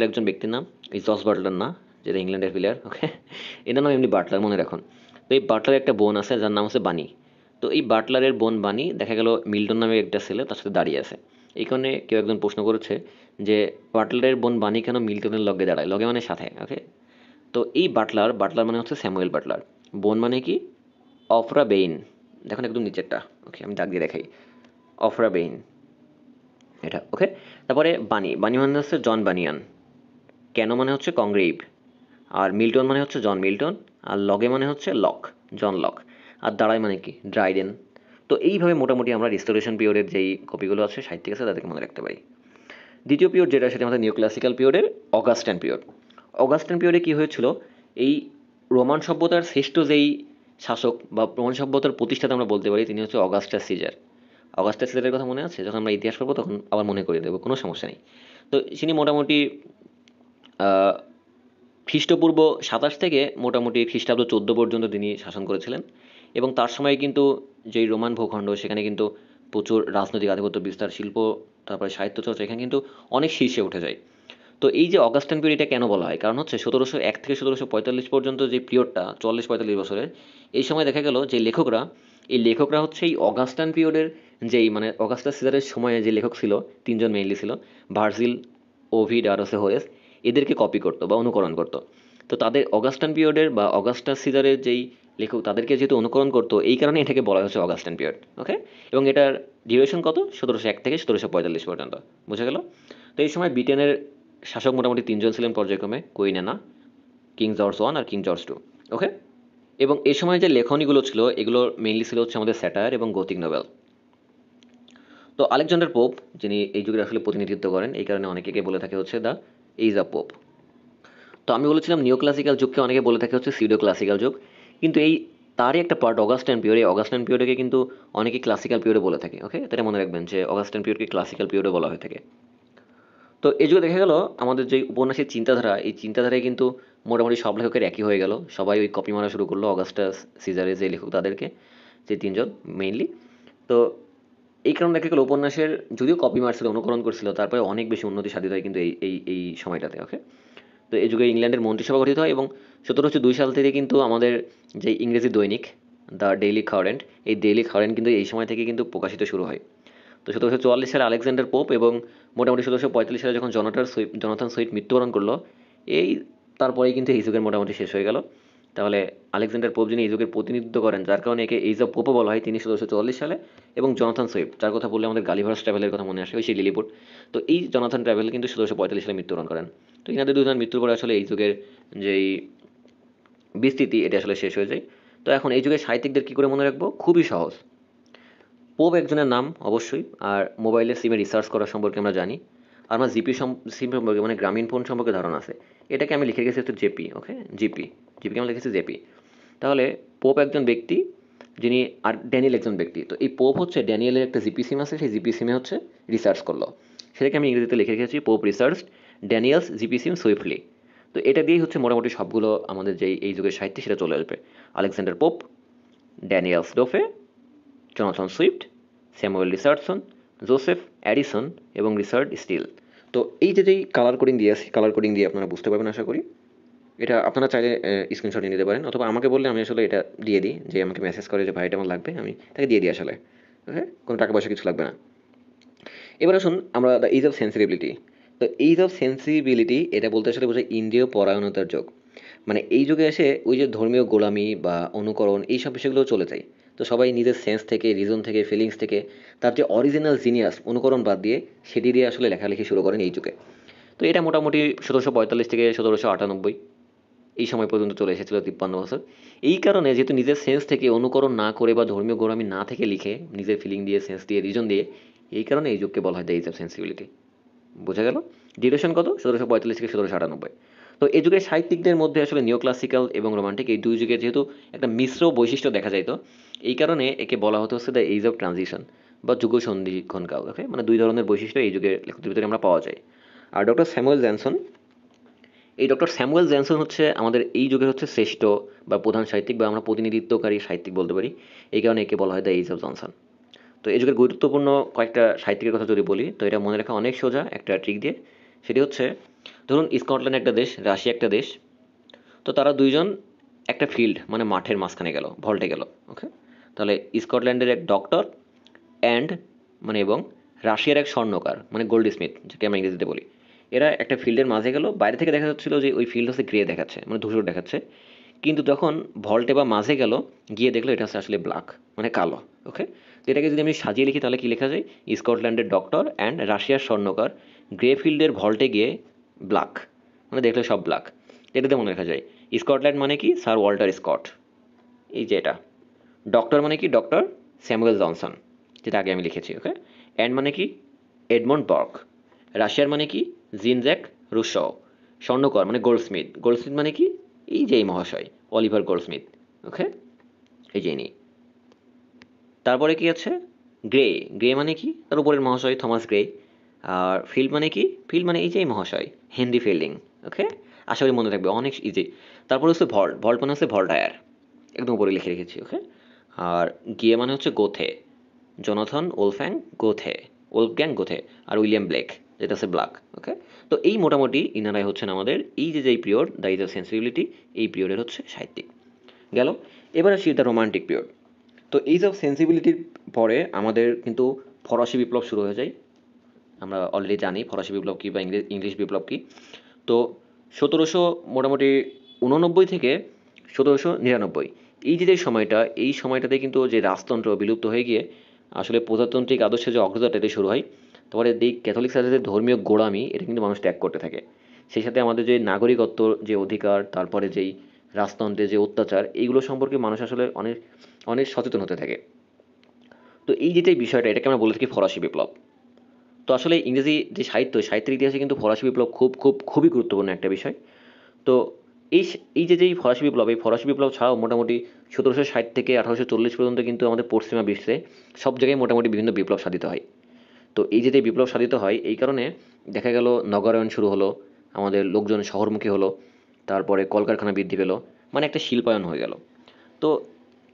A: একজন ব্যক্তির নাম, এই জস বাটলার না, যেটা ইংল্যান্ডের প্লেয়ার, ওকে। এটার নাম এমনি বাটলার, মনে রাখুন। তো এই বাটলারের একটা বোন আছে যার নাম হচ্ছে বাণী। তো এই বাটলারের বোন বাণী দেখা গেল মিল্টন নামে একটা ছেলে তার সাথে দাঁড়িয়ে আছে। এই কারণে কেউ একজন প্রশ্ন করেছে যে বাটলারের বোন বাণী কেন মিল্টনের লগে দাঁড়ায়, লগে মানে সাথে, ওকে। তো এই বাটলার মানে হচ্ছে স্যামুয়েল বাটলার। বোন মানে কি? অফরা বেইন। দেখুন একদম নিচেরটা, ওকে, আমি দাগ দিয়ে দেখাই। অফরা বেইন, এটা, ওকে। তারপরে বাণী মানে হচ্ছে জন বানিয়ান। কেন মানে হচ্ছে কংগ্রেভ। আর মিল্টন মানে হচ্ছে জন মিল্টন। আর লগে মানে হচ্ছে লক, জন লক। আর দাঁড়ায় মানে কি? ড্রাইডেন। তো এইভাবে মোটামুটি আমরা রিস্টোরেশন পিরিয়ডের যেই কপিগুলো আছে, সাহিত্যিক আছে, তাদেরকে মনে রাখতে পারি। দ্বিতীয় পিরিয়ড যেটা, সেটা আমাদের নিউ ক্লাসিক্যাল পিরিয়ডের অগাস্টান পিরিয়ড। অগাস্টান পিরিয়ডে কী হয়েছিল? এই রোমান সভ্যতার শ্রেষ্ঠ যেই শাসক বা রোমান সভ্যতার প্রতিষ্ঠাতা আমরা বলতে পারি, তিনি হচ্ছে অগাস্টাস সিজার। অগাস্টাস সিজারের কথা মনে আছে? যখন আমরা ইতিহাস পড়বো তখন আবার মনে করে দেবো, কোনো সমস্যা নেই। তো তিনি মোটামুটি আহ, খ্রিস্টপূর্ব 27 থেকে মোটামুটি খ্রিস্টাব্দ 14 পর্যন্ত তিনি শাসন করেছিলেন। এবং তার সময় কিন্তু যেই রোমান ভূখণ্ড, সেখানে কিন্তু প্রচুর রাজনৈতিক আধিপত্য বিস্তার, শিল্প, তারপরে সাহিত্য চর্চা এখানে কিন্তু অনেক শীর্ষে উঠে যায়। তো এই যে অগাস্টান পিরিয়ডটা কেন বলা হয়, কারণ হচ্ছে 1701 থেকে 1745 পর্যন্ত যে পিরিয়ডটা, 44-45 বছরের, এই সময় দেখা গেল যে এই লেখকরা হচ্ছে এই অগাস্টান পিরিয়ডের যেই মানে অগাস্টাস সিজারের সময়ে যে লেখক ছিল, তিনজন মেইনলি ছিল, ভার্জিল, ওভিড আর হচ্ছে হোরেস। এদেরকে কপি করতো বা অনুকরণ করতো। তো তাদের অগাস্টান পিরিয়ডের বা অগাস্টাস সিজারের যেই লেখক, তাদেরকে যেহেতু অনুকরণ করতো, এই কারণে এটাকে বলা হচ্ছে অগাস্টান পিরিয়ড, ওকে। এবং এটার ডিউরেশন কত? 1701 থেকে 1745 পর্যন্ত, বোঝা গেল? তো এই সময় ব্রিটেনের শাসক মোটামুটি তিনজন ছিলেন পর্যায়ক্রমে, Queen Anne, king George one আর কিং জর্জ টু, ওকে। এবং এই সময় যে লেখনীগুলো ছিল, এগুলো মেইনলি ছিল হচ্ছে আমাদের স্যাটায়ার এবং গথিক নোবেল। তো আলেকজান্ডার পোপ, যিনি এই যুগের আসলে প্রতিনিধিত্ব করেন, এই কারণে অনেকে বলে থাকে হচ্ছে দ্য এইজ অফ পোপ। তো আমি বলেছিলাম নিও ক্লাসিক্যাল যুগকে অনেকে বলে থাকে হচ্ছে সিউডো ক্লাসিক্যাল যুগ। কিন্তু এই তারই একটা পার্ট অগাস্টাইন পিরিয়ড। এই অগাস্টাইন পিরিয়ডকে কিন্তু অনেকে ক্লাসিক্যাল পিরিয়ডে বলে থাকে, ওকে। এটা মনে রাখবেন যে অগাস্টাইন পিরিয়ডকে ক্লাসিক্যাল পিরিয়ডে বলা হয়ে থাকে। তো এই যুগে দেখা গেল আমাদের যে উপন্যাসের চিন্তাধারা, এই চিন্তাধারায় কিন্তু মোটামুটি সব লেখকের একই হয়ে গেল। সবাই ওই কপি মারা শুরু করলো অগাস্টাস সিজারের যে লেখক, তাদেরকে, যে তিনজন মেইনলি। তো এই কারণে দেখা গেল উপন্যাসের, যদিও কপি মারছিল, অনুকরণ করছিল, তারপরে অনেক বেশি উন্নতি সাধিত হয় কিন্তু এই সময়টাতে, ওকে। তো এই যুগে ইংল্যান্ডের মন্ত্রিসভা গঠিত হয় এবং 1702 সাল থেকে কিন্তু আমাদের যে ইংরেজি দৈনিক দ্য ডেইলি কারেন্ট, এই ডেইলি কারেন্ট কিন্তু এই সময় থেকে কিন্তু প্রকাশিত শুরু হয়। তো 1744 সালে আলেকজান্ডার পোপ এবং মোটামুটি 1745 সালে যখন জনাথন সুইফট মৃত্যুবরণ করলো, এই তারপরেই কিন্তু এই যুগের মোটামুটি শেষ হয়ে গেল। তাহলে আলেকজান্ডার পোপ, যিনি এই যুগের প্রতিনিধিত্ব করেন, যার কারণে একে এইজ অফ পোপও বলা হয়, তিনি 1744 সালে। এবং জনাথন সুইফট, যার কথা বললে আমাদের গালিভার্স ট্রাভেলের কথা মনে আসে, ওই সেই লিলিপুট। তো এই জনাথন ট্রাভেল কিন্তু 1745 সালে মৃত্যুবরণ করেন। তো ইনাদের দুজনের মৃত্যুর পরে আসলে এই যুগের যেই বিস্তৃতি, এটা আসলে শেষ হয়ে যায়। তো এখন এই যুগের সাহিত্যিকদের কী করে মনে রাখবো? খুবই সহজ। পোপ একজনের নাম অবশ্যই, আর মোবাইলের সিমে রিসার্চ করা সম্পর্কে আমরা জানি। আর আমার সিম সম্পর্কে, মানে গ্রামীণ ফোন সম্পর্কে ধারণা আছে। এটাকে আমি লিখে গেছি হচ্ছে জেপি, ওকে, জিপিকে আমি লিখেছি জেপি। তাহলে পোপ একজন ব্যক্তি, যিনি, আর ড্যানিয়েল একজন ব্যক্তি। তো এই পোপ হচ্ছে ড্যানিয়েলের একটা জিপি সিম আছে, সেই জিপি সিমে হচ্ছে রিসার্চ করলো। সেটাকে আমি ইংরেজিতে লিখে রেখেছি পোপ রিসার্চ ড্যানিয়েলস জিপি সিম সুইফটলি। তো এটা দিয়েই হচ্ছে মোটামুটি সবগুলো আমাদের যেই এই যুগের সাহিত্যে সেটা চলে আসবে। Alexander Pope, Daniels Defoe, Jonathan Swift, Samuel Richardson, Joseph Addison এবং রিচার্ড স্টিল। তো এই যে যেই কালার কোডিং দিয়ে আছে, কালার কোডিং দিয়ে আপনারা বুঝতে পারবেন আশা করি। এটা আপনারা চাইলে স্ক্রিনশট নিয়ে নিতে পারেন, অথবা আমাকে বললে আমি আসলে এটা দিয়ে দিই, যে আমাকে মেসেজ করে যে ভাই এটা আমার লাগবে, আমি তাকে দিয়ে দিই আসলে, ওকে। কোনো টাকা পয়সা কিছু লাগবে না। এবার আসুন আমরা দ্য এইজ অফ সেন্সিবিলিটি। তো এইজ অফ সেন্সিবিলিটি এটা বলতে আসলে বোঝায় ইন্দ্রিয় পরায়ণতার যুগ। মানে এই যুগে এসে ওই যে ধর্মীয় গোলামি বা অনুকরণ, এইসব বিষয়গুলো চলে যায়। তো সবাই নিজের সেন্স থেকে, রিজন থেকে, ফিলিংস থেকে তার যে অরিজিনাল জিনিয়াস অনুকরণ বাদ দিয়ে সেটি দিয়ে আসলে লেখালেখি শুরু করেন এই যুগে। তো এটা মোটামুটি 1745 থেকে 1798 এই সময় পর্যন্ত চলে এসেছিল, 53 বছর। এই কারণে যেহেতু নিজের সেন্স থেকে অনুকরণ না করে বা ধর্মীয় গোড়ামি না থেকে লিখে, নিজের ফিলিং দিয়ে, সেন্স দিয়ে, রিজন দিয়ে, এই কারণে এই যুগকে বলা হয় দ্য এজ অফ সেন্সিবিলিটি। বোঝা গেল? ডিউরেশন কত? 1745 থেকে 1798। তো এই যুগের সাহিত্যিকদের মধ্যে আসলে নিও ক্লাসিক্যাল এবং রোমান্টিক এই দুই যুগের যেহেতু একটা মিশ্র বৈশিষ্ট্য দেখা যাইতো, এই কারণে একে বলা হতো হচ্ছে দ্য এজ অফ ট্রানজিশন বা যুগ সন্ধিক্ষণকাল। ওকে, মানে দুই ধরনের বৈশিষ্ট্য এই যুগের লেখকদের ভিতরে আমরা পাওয়া যায়। আর ডক্টর স্যামুয়েল জনসন, এই ডক্টর স্যামুয়েল জনসন হচ্ছে আমাদের এই যুগের হচ্ছে শ্রেষ্ঠ বা প্রধান সাহিত্যিক বা আমরা প্রতিনিধিত্বকারী সাহিত্যিক বলতে পারি। এই কারণে একে বলা হয় দ্য এজ অফ জনসন। তো এই যুগের গুরুত্বপূর্ণ কয়েকটা সাহিত্যিকের কথা যদি বলি, তো এটা মনে রাখা অনেক সোজা একটা ট্রিক দিয়ে। সেটি হচ্ছে, ধরুন স্কটল্যান্ড একটা দেশ, রাশিয়া একটা দেশ, তো তারা দুইজন একটা ফিল্ড মানে মাঠের মাঝখানে গেল, ভল্টে গেল। ওকে, তাহলে স্কটল্যান্ডের এক ডক্টর অ্যান্ড মানে এবং রাশিয়ার এক স্বর্ণকার মানে গোল্ড স্মিথ, যেটা আমরা ইংরেজিতে বলি, এরা একটা ফিল্ডের মাঝে গেল। বাইরে থেকে দেখা যাচ্ছিল যে ওই ফিল্ড হচ্ছে গ্রে দেখাচ্ছে, মানে ধূসর দেখাচ্ছে, কিন্তু যখন ভল্টে বা মাঝে গেল, গিয়ে দেখলো এটা হচ্ছে আসলে ব্ল্যাক, মানে কালো। ওকে, তো এটাকে যদি আমি সাজিয়ে লিখি তাহলে কি লেখা যায়? স্কটল্যান্ডের ডক্টর অ্যান্ড রাশিয়ার স্বর্ণকার গ্রে ফিল্ডের ভল্টে গিয়ে ব্ল্যাক, মানে দেখলে সব ব্ল্যাক। এটাতে মনে রাখা যায় স্কটল্যান্ড মানে কি স্যার ওয়াল্টার স্কট, এই যে এটা। ডক্টর মানে কি ডক্টর স্যামুয়েল জনসন, যেটা আগে আমি লিখেছি। ওকে, অ্যান্ড মানে কি এডমন্ড বর্ক। রাশিয়ার মানে কি জিন জ্যাক রুশো। স্বর্ণকর মানে গোল্ডস্মিথ, গোল্ডস্মিথ মানে কি এই যে এই মহাশয় অলিভার গোল্ডস্মিথ। ওকে, এই যে ইনি। তারপরে কি আছে? গ্রে, গ্রে মানে কি তার উপরের মহাশয় থমাস গ্রে। আর ফিল্ড মানে কি? ফিল্ড মানে এই যে এই মহাশয় হেনরি ফিল্ডিং। ওকে, আশা করি মনে থাকবে, অনেক ইজি। তারপরে হচ্ছে ভল্ট, ভল্ট মানে হচ্ছে ভল্টায়ার, একদম উপরে লিখে রেখেছি। ওকে, আর গিয়ে মানে হচ্ছে গোথে, জোনাথন ওলফ্যাং গোথে, ওলফগ্যাং গোথে। আর উইলিয়াম ব্লেক, যেটা হচ্ছে ব্ল্যাক। ওকে, তো এই মোটামুটি ইনারাই হচ্ছেন আমাদের এই যে যেই period the age of sensibility, এই পিরিয়ডের হচ্ছে সাহিত্যিক। গেল, এবার আসি দ্য রোমান্টিক পিরিয়ড। তো এজ অফ সেন্সিবিলিটির পরে আমাদের কিন্তু ফরাসি বিপ্লব শুরু হয়ে যায়। আমরা অলরেডি জানি ফরাসি বিপ্লব কী বা ইংলিশ বিপ্লব কী। তো 1700 মোটামুটি 89 থেকে 1799 এই যে সময়টা, এই সময়টাতে কিন্তু যে রাজতন্ত্র বিলুপ্ত হয়ে গিয়ে আসলে প্রজাতান্ত্রিক আদর্শের যে অগ্রযাত্রা এটি শুরু হয়। তারপরে এই ক্যাথলিক চার্চের ধর্মীয় গোড়ামি এটা কিন্তু মানুষ ত্যাগ করতে থাকে। সেই সাথে আমাদের যে নাগরিকত্ব যে অধিকার, তারপরে যেই রাজতন্ত্রের যে অত্যাচার, এইগুলো সম্পর্কে মানুষ আসলে অনেক অনেক সচেতন হতে থাকে। তো এই যেটাই বিষয়টা, এটাকে আমরা বলে থাকি ফরাসি বিপ্লব। তো আসলে ইংরেজি যে সাহিত্য, সাহিত্যের ইতিহাসে কিন্তু ফরাসি বিপ্লব খুবই গুরুত্বপূর্ণ একটা বিষয়। তো এই যে যেই ফরাসি বিপ্লব, এই ফরাসি বিপ্লব ছাড়াও মোটামুটি 1760 থেকে 1840 পর্যন্ত কিন্তু আমাদের পশ্চিমা বিশ্বে সব জায়গায় মোটামুটি বিভিন্ন বিপ্লব সাধিত হয়। তো এই যে বিপ্লব সাধিত হয়, এই কারণে দেখা গেল নগরায়ন শুরু হলো, আমাদের লোকজন শহরমুখী হলো, তারপরে কলকারখানা বৃদ্ধি পেলো, মানে একটা শিল্পায়ন হয়ে গেল। তো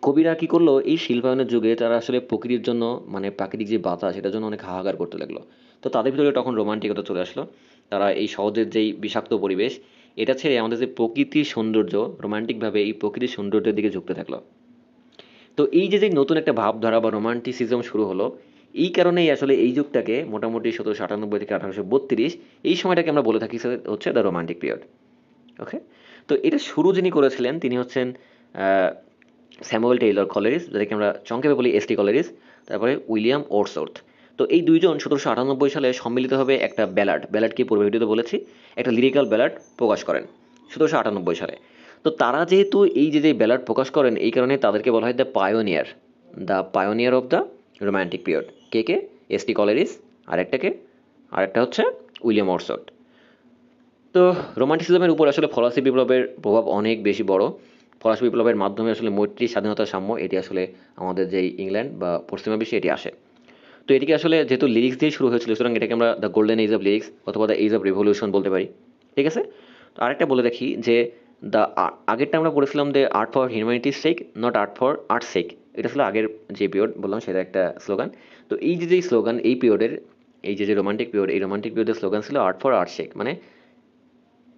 A: কবিরা কি করলো, এই শিল্পায়নের যুগে তারা আসলে প্রকৃতির জন্য, মানে প্রাকৃতিক যে বাতাস সেটার জন্য অনেক হাহাকার করতে লাগলো। তো তাদের ভিতরে তখন রোমান্টিকতা চলে আসলো। তারা এই সহজের যেই বিষাক্ত পরিবেশ, এটা ছেড়ে আমাদের যে প্রকৃতির সৌন্দর্য, রোমান্টিকভাবে এই প্রকৃতির সৌন্দর্যের দিকে ঝুঁকতে থাকলো। তো এই যে নতুন একটা ভাবধারা বা রোমান্টিসিজম শুরু হলো, এই কারণেই আসলে এই যুগটাকে মোটামুটি 1798 থেকে 1832 এই সময়টাকে আমরা বলে থাকি হচ্ছে দ্য রোমান্টিক পিরিয়ড। ওকে, তো এটা শুরু যিনি করেছিলেন তিনি হচ্ছেন স্যামুয়েল টেইলর কলেরিস, যাদেরকে আমরা সংক্ষেপে বলি এসটি কলেরিস। তারপরে উইলিয়াম ওর্ডসওর্থ। তো এই দুইজন 1798 সালে সম্মিলিতভাবে একটা ব্যালাড, ব্যালাড কি পূর্বে ভিডিওতে বলেছি, একটা লিরিক্যাল ব্যালাড প্রকাশ করেন 1798 সালে। তো তারা যেহেতু এই যে ব্যালাড প্রকাশ করেন, এই কারণে তাদেরকে বলা হয় the pioneer of the romantic period. কে কে? এসটি কলেরিস, আরেকটা হচ্ছে উইলিয়াম ওর্ডসওর্থ। তো রোমান্টিসিজমের উপর আসলে ফরাসি বিপ্লবের প্রভাব অনেক বেশি বড়। ফরাসি বিপ্লবের মাধ্যমে আসলে মৈত্রী, স্বাধীনতা, সাম্য এটি আসলে আমাদের যেই ইংল্যান্ড বা পশ্চিমা বিশ্বে এটি আসে। তো এটিকে আসলে যেহেতু লিরিক্স দিয়ে শুরু হয়েছিল, সুতরাং এটাকে আমরা the golden age of lyrics অথবা দ্য এজ অফ রেভলিউশন বলতে পারি। ঠিক আছে, তো আরেকটা বলে রাখি যে দ্য আগেরটা আমরা পড়েছিলাম দ্য আর্ট ফর হিউম্যানিটির sake, not art for art sake. এটা আসলে আগের যে পিরিয়ড বললাম সেটা একটা স্লোগান। তো এই যে স্লোগান এই পিরিয়ডের, এই যে রোমান্টিক পিরিয়ড, এই রোমান্টিক পিরিয়ডের স্লোগান ছিল আর্ট ফর আর্ট সেক, মানে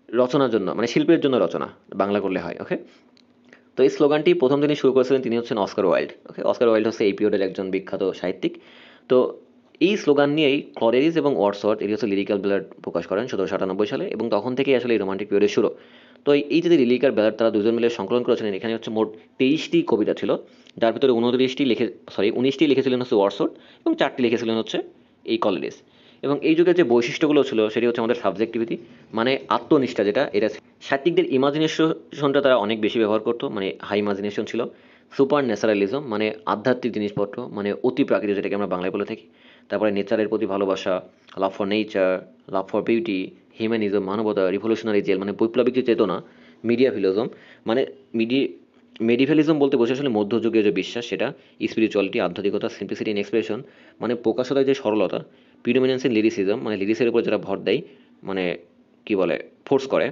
A: রচনার জন্য, মানে শিল্পের জন্য রচনা, বাংলা করলে হয়। ওকে, তো এই স্লোগানটি প্রথম যিনি শুরু করেছিলেন তিনি হচ্ছেন অস্কার ওয়াইল্ড। ওকে, অস্কার ওয়াইল্ড হচ্ছে এই পিরিয়ডের একজন বিখ্যাত সাহিত্যিক। তো এই স্লোগান নিয়েই ক্লরেরিস এবং ওয়ার্ডসওয়ার্থ এটি হচ্ছে লিরিক্যাল ব্যালাড প্রকাশ করেন 1798 সালে, এবং তখন থেকেই আসলে এই রোমান্টিক পিরিয়ডের শুরু। তো এই যে লিরিক্যাল ব্যালাড তারা দুজন মিলে সংকলন করেছিলেন, এখানে হচ্ছে মোট 23টি কবিতা ছিল, যার ভিতরে 19টি লিখেছিলেন হচ্ছে ওয়ারসওয়ার্থ এবং 4টি লিখেছিলেন হচ্ছে এই কলিরিজ। এবং এই যুগের যে বৈশিষ্ট্যগুলো ছিল সেটি হচ্ছে আমাদের সাবজেক্টিভিটি, মানে আত্মনিষ্ঠা, যেটা এটা সাহিত্যিকদের ইমাজিনেশনটা তারা অনেক বেশি ব্যবহার করতো, মানে হাই ইমাজিনেশন ছিল। সুপার ন্যাচারালিজম, মানে আধ্যাত্মিক জিনিসপত্র, মানে অতি প্রাকৃতিক, যেটাকে আমরা বাংলায় বলে থাকি। তারপরে নেচারের প্রতি ভালোবাসা, love for nature, love for beauty, humanism, মানবতা, রিভলিউশনারি জেল মানে বৈপ্লবিক যে চেতনা, মিডিয়াভিলিজম মানে মেডিভ্যালিজম বলতে বোঝায় আসলে মধ্যযুগীয় যে বিশ্বাস সেটা, স্পিরিচুয়ালিটি, আধ্যাত্মিকতা, সিম্পলিসিটি ইন এক্সপ্রেশন মানে প্রকাশতার যে সরলতা, প্রিডোমিনেন্স ইন লিরিসিজম মানে লিরিক্সের উপর যারা ভর দেয়, মানে কি বলে ফোর্স করে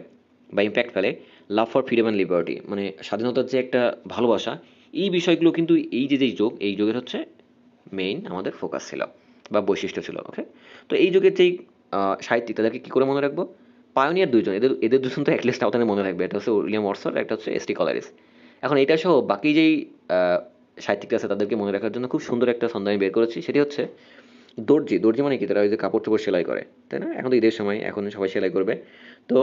A: বা ইম্প্যাক্ট ফেলে, love for freedom and liberty মানে স্বাধীনতার যে একটা ভালোবাসা। এই বিষয়গুলো কিন্তু এই যুগের হচ্ছে মেইন আমাদের ফোকাস ছিল বা বৈশিষ্ট্য ছিল। ওকে, তো এই যুগের যেই সাহিত্যিক তাদেরকে কী করে মনে রাখবো? পায়োনিয়ার দুইজন, এদের দুজন তো অ্যাটলিস্ট আমাদের মনে রাখবে, একটা হচ্ছে উইলিয়াম ওয়াটসন, একটা হচ্ছে এস টি কলারিস। এখন এটা সহ বাকি যেই সাহিত্যিক আছে তাদেরকে মনে রাখার জন্য খুব সুন্দর একটা ছন্দ আমি বের করেছি, সেটি হচ্ছে দর্জি মানে কি, তারা ওই যে কাপড় চোপড় সেলাই করে, তাই না? এখন তো ঈদের সময়, এখন সবাই সেলাই করবে। তো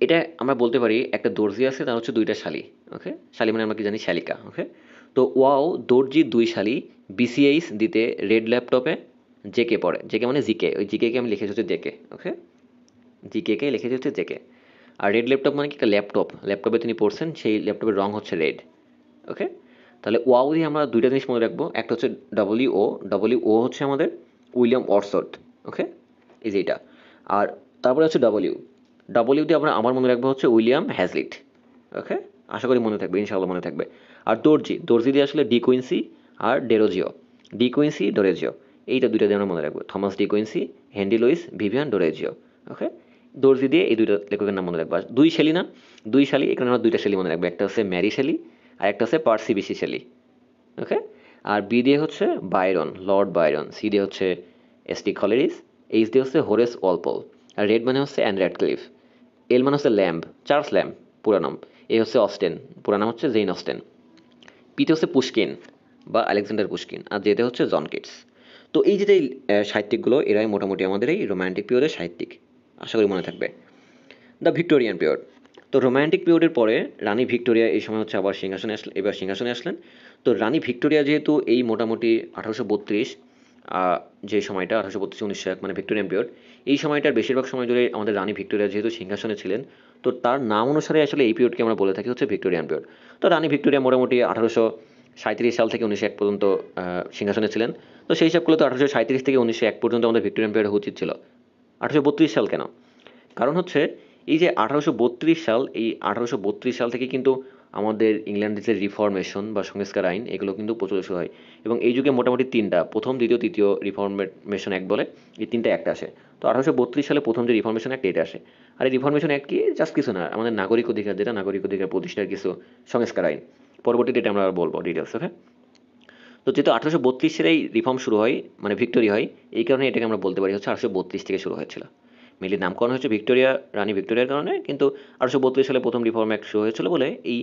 A: এটা আমরা বলতে পারি একটা দর্জি আছে, তার হচ্ছে দুইটা শালি। ওকে, শালি মানে আমরা কি জানি, শালিকা। ওকে, তো ওয়াও দর্জি দুই শালি বিসিএইচ দিতে রেড ল্যাপটপে জেকে পড়ে। জেকে মানে জিকে, ওই জিকে আমি লিখেছি হচ্ছে জেকে। ওকে, জিকে লিখেছি হচ্ছে জেকে। আর রেড ল্যাপটপ মানে কি, একটা ল্যাপটপে তিনি পড়ছেন, সেই ল্যাপটপের রং হচ্ছে রেড। ওকে, তাহলে ওয়াও দিয়ে আমরা দুইটা জিনিস মনে রাখবো, একটা হচ্ছে ডব্লিউ ও হচ্ছে আমাদের উইলিয়াম ওয়াটসওয়ার্থ। ওকে, এই যে এটা। আর তারপরে হচ্ছে ডব্লিউ দিয়ে আমার মনে রাখবো হচ্ছে উইলিয়াম হ্যাজলিট। ওকে, আশা করি মনে থাকবে, ইনশাআল্লাহ মনে থাকবে। আর দর্জি দিয়ে আসলে ডি কুইন্সি ডোরেজিও, এইটা দুইটা দিয়ে আমরা মনে রাখবো, Thomas De Quincey, Henry Louis Vivian Derozio. Okay, দর্জি দিয়ে এই দুইটা লেখকের নাম মনে রাখবো। আর দুই শালি, এখানে আমরা দুইটা শালি মনে রাখবো, একটা হচ্ছে ম্যারি শালি আর একটা হচ্ছে পার্সি বিসি শালি। ওকে, আর বি দিয়ে হচ্ছে লর্ড বাইরন, সি দিয়ে হচ্ছে এস টি কলেরিস, এইচ দিয়ে হচ্ছে হোরেস ওয়ালপল, আর রেড মানে হচ্ছে অ্যান র্যাডক্লিফ, এল মানে হচ্ছে চার্লস ল্যাম্ব পুরা নাম, এ হচ্ছে অস্টেন, পুরা নাম হচ্ছে জেইন অস্টেন, পিতে হচ্ছে পুশকিন বা আলেকজান্ডার পুশকিন, আর যেতে হচ্ছে জন কিটস। তো এই যে সাহিত্যিকগুলো, এরাই মোটামুটি আমাদের এই রোম্যান্টিক পিরিয়ডের সাহিত্যিক, আশা করি মনে থাকবে। দ্য ভিক্টোরিয়ান পিরিয়ড, তো রোম্যান্টিক পিরিয়ডের পরে রানী ভিক্টোরিয়া এই সময় হচ্ছে আবার সিংহাসনে আসলেন। তো রানী ভিক্টোরিয়া যেহেতু এই মোটামুটি 1832, যে সময়টা 1832-1901 মানে ভিক্টোরিয়ান পিরিয়ড, এই সময়টার বেশিরভাগ সময় জুড়ে আমাদের রানী ভিক্টোরিয়া যেহেতু সিংহাসনে ছিলেন, তো তার নাম অনুসারে আসলে এই পিরিয়ডকে আমরা বলে থাকি হচ্ছে ভিক্টোরিয়ান পিরিয়ড। তো রানী ভিক্টোরিয়া মোটামুটি 1837 সাল থেকে 1901 পর্যন্ত সিংহাসনে ছিলেন। তো সেই হিসাব করলে তো 1837 থেকে 1901 পর্যন্ত আমাদের ভিক্টোরিয়ান পিরিয়ড উচিত ছিল। 1832 সাল কেন? কারণ হচ্ছে এই যে 1832 সাল থেকে কিন্তু আমাদের ইংল্যান্ডের যে রিফর্মেশন বা সংস্কার আইন, এগুলো কিন্তু প্রচলিত শুরু হয়। এবং এই যুগে মোটামুটি তিনটা, প্রথম, দ্বিতীয়, তৃতীয় রিফর্মেশন অ্যাক্ট বলে, এই তিনটা অ্যাক্ট আসে। তো 1832 সালে প্রথম যে রিফর্মেশন অ্যাক্ট, এটা আসে। আর এই রিফর্মেশন অ্যাক্ট কি, জাস্ট কিছু না, আমাদের নাগরিক অধিকার, যেটা নাগরিক অধিকার প্রতিষ্ঠার কিছু সংস্কার আইন। পরবর্তীতে এটা আমরা বলবো ডিটেলস। ওকে, তো যেহেতু 1832 সালেই রিফর্ম শুরু হয়, মানে ভিক্টোরি হয়, এই কারণে এটাকে আমরা বলতে পারি হচ্ছে 1832 থেকে শুরু হয়েছিল। মেনলি নামকরণ হচ্ছে রানী ভিক্টোরিয়ার কারণে, কিন্তু 1832 সালে প্রথম রিফর্ম অ্যাক্ট শুরু হয়েছিল বলে এই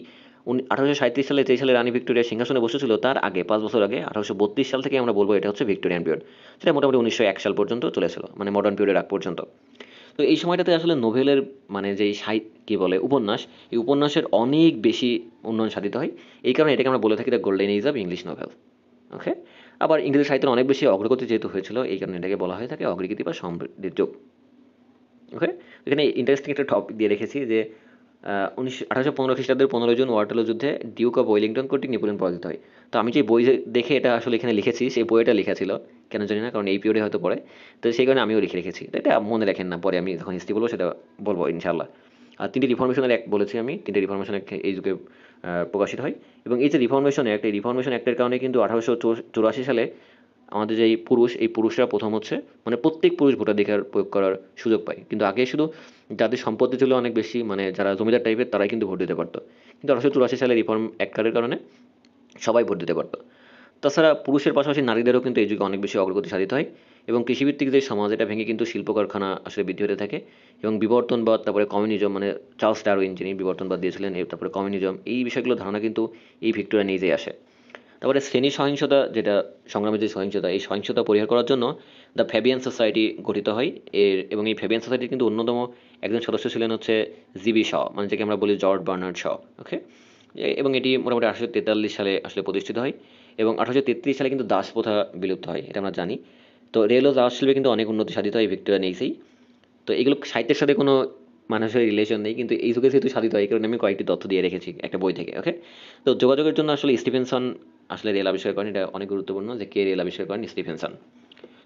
A: 1837 সালে যে সালে রানী ভিক্টোরিয়া সিংহাসনে বসেছিল তার আগে 5 বছর আগে 1832 সাল থেকে আমরা বলবো এটা হচ্ছে ভিক্টোরিয়ান পিরিয়ড, সেটা মোটামুটি 1901 সাল পর্যন্ত চলেছিল, মানে মডার্ন পিরিয়ডের আগ পর্যন্ত। তো এই সময়টাতে আসলে নোভেলের মানে যেই কি বলে উপন্যাস, এই উপন্যাসের অনেক বেশি উন্নয়ন সাধিত হয়। এই কারণে এটাকে আমরা বলে থাকি the golden age of English novel. Okay, আবার ইংরেজি সাহিত্যের অনেক বেশি অগ্রগতি যেহেতু হয়েছিল, এই কারণে এটাকে বলা হয়ে থাকে অগ্রগতি বা সমৃদ্ধির যুগ। ওকে, এখানে ইন্টারেস্টিং একটা টপিক দিয়ে রেখেছি যে 1815 খ্রিস্টাব্দের 15 জুন ওয়াটারলু যুদ্ধে ডিউক অফ ওয়েলিংটন কর্তৃক নেপোলিয়ন পরাজিত হয়। তো আমি যে বই দেখে এটা আসলে এখানে লিখেছি, সেই বইটা লেখা ছিল, কেন জানি না, কারণ এই পিরিয়ডে হয়তো পড়ে, তো সেই কারণে আমিও লিখে রেখেছি। তো এটা মনে রাখেন না, পরে আমি যখন হিস্ট্রি বলবো সেটা বলবো ইনশাল্লাহ। আর তিনটি রিফর্মেশনের অ্যাক্ট বলেছি আমি, তিনটি রিফর্মেশন অ্যাক্ট এই যুগে প্রকাশিত হয়। এবং এই যে রিফর্মেশন অ্যাক্ট, এই রিফর্মেশন অ্যাক্টের কারণে কিন্তু 1884 সালে আমাদের যেই এই পুরুষরা প্রথম হচ্ছে, মানে প্রত্যেক পুরুষ ভোটাধিকার প্রয়োগ করার সুযোগ পায়। কিন্তু আগে শুধু যাদের সম্পত্তি ছিল অনেক বেশি, মানে যারা জমিদার টাইপের, তারাই কিন্তু ভোট দিতে পারতো। কিন্তু 1884 সালে রিফর্ম অ্যাক্টের কারণে সবাই ভোট দিতে পারতো। তাছাড়া পুরুষের পাশাপাশি নারীদেরও কিন্তু এই যুগে অনেক বেশি অগ্রগতি সাধিত হয়। এবং কৃষিভিত্তিক যে সমাজ, এটা ভেঙে কিন্তু শিল্প কারখানা আসলে বৃদ্ধি হতে থাকে। এবং বিবর্তনবাদ, তারপরে কমিউনিজম, মানে চার্লস ডারউইন যিনি বিবর্তনবাদ দিয়েছিলেন, তারপরে কমিউনিজম, এই বিষয়গুলোর ধারণা কিন্তু এই ভিক্টোরিয়া নিজেই আসে। তারপরে শ্রেণী সহিংসতা, যেটা সংগ্রামের যে সহিংসতা, এই সহিংসতা পরিহার করার জন্য দ্য ফ্যাবিয়ান সোসাইটি গঠিত হয়। এবং এই ফ্যাবিয়ান সোসাইটির কিন্তু অন্যতম একজন সদস্য ছিলেন হচ্ছে জিবি শ, মানে যাকে আমরা বলি জর্জ বার্নার্ড শ। ওকে, এবং এটি মোটামুটি 1843 সালে আসলে প্রতিষ্ঠিত হয় এবং 1833 সালে কিন্তু দাস প্রথা বিলুপ্ত হয়, এটা আমরা জানি। তো রেল ও জাহাজ শিল্পে কিন্তু অনেক উন্নতি সাধিত হয় ভিক্টোরিয়ান এজেই। তো এগুলো সাহিত্যের সাথে কোনো মানুষের রিলেশন নেই, কিন্তু এই যুগে যেহেতু সাধিত হয় এই কারণে আমি কয়েকটি তথ্য দিয়ে রেখেছি একটা বই থেকে। ওকে, তো যোগাযোগের জন্য আসলে স্টিফেনসন আসলে রেল আবিষ্কার করেন, এটা অনেক গুরুত্বপূর্ণ যে কে রেল আবিষ্কার করেন, স্টিফেনসন।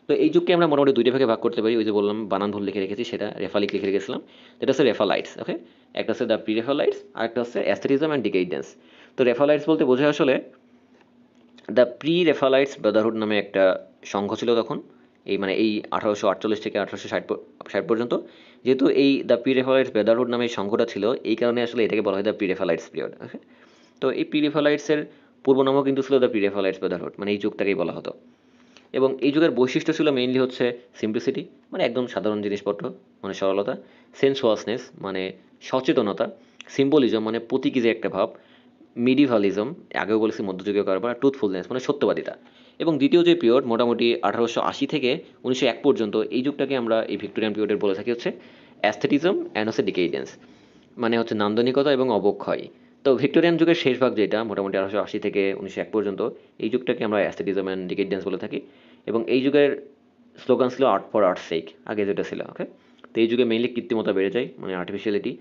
A: তো এই যুগকে আমরা মোটামুটি দুইটা ভাগে ভাগ করতে পারি, ওই যে বললাম বানান ভুল লিখে রেখেছি, সেটা রেফালিক লিখে রেখেছিলাম, এটা হচ্ছে রেফালাইটস। ওকে, একটা হচ্ছে দ্য প্রি রেফালাইটস আর একটা হচ্ছে অ্যাস্থেটিজম অ্যান্ড ডিকেইডেন্স। তো রেফালাইটস বলতে বোঝায় আসলে দ্য প্রি রেফালাইটস ব্রাদারহুড নামে একটা সংঘ ছিল তখন, এই মানে এই 1848 থেকে 1860 পর্যন্ত। যেহেতু এই দ্য প্রি রেফালাইটস ব্রাদারহুড নামে এই সংঘটা ছিল, এই কারণে আসলে এটাকে বলা হয় দ্য প্রি রেফালাইটস পিরিয়ড। ওকে, তো এই প্রি রেফালাইটসের পূর্ব নামও কিন্তু ছিল দ্য প্রি রেফালাইটস ব্রাদারহুড, মানে এই যুগটাকেই বলা হতো। এবং এই যুগের বৈশিষ্ট্য ছিল মেইনলি হচ্ছে সিম্পলিসিটি, মানে একদম সাধারণ জিনিসপত্র, মানে সরলতা; সেন্সুয়াসনেস মানে সচেতনতা; সিম্বলিজম মানে প্রতীকী যে একটা ভাব; মিডিভালিজম, আগেও বলেছি মধ্যযুগীয় কারবার; ট্রুথফুলনেস মানে সত্যবাদিতা। এবং দ্বিতীয় যে পিরিয়ড মোটামুটি 1880 থেকে 1901 পর্যন্ত, এই যুগটাকে আমরা এই ভিক্টোরিয়ান পিরিয়ডের বলে থাকি হচ্ছে অ্যাস্থেটিজম অ্যান্ড হচ্ছে ডিকেইডেন্স, মানে হচ্ছে নান্দনিকতা এবং অবক্ষয়। তো ভিক্টোরিয়ান যুগের শেষ ভাগ যেটা মোটামুটি 1880 থেকে 1901 পর্যন্ত, এই যুগটাকে আমরা অ্যাস্থেটিজম অ্যান্ড ডিকেইডেন্স বলে থাকি। এবং এই যুগের স্লোগান ছিল আর্ট ফর আর্টস সেক, আগে যেটা ছিল। ওকে, তো এই যুগে মেইনলি কৃত্রিমতা বেড়ে যায়, মানে আর্টিফিশিয়ালিটি;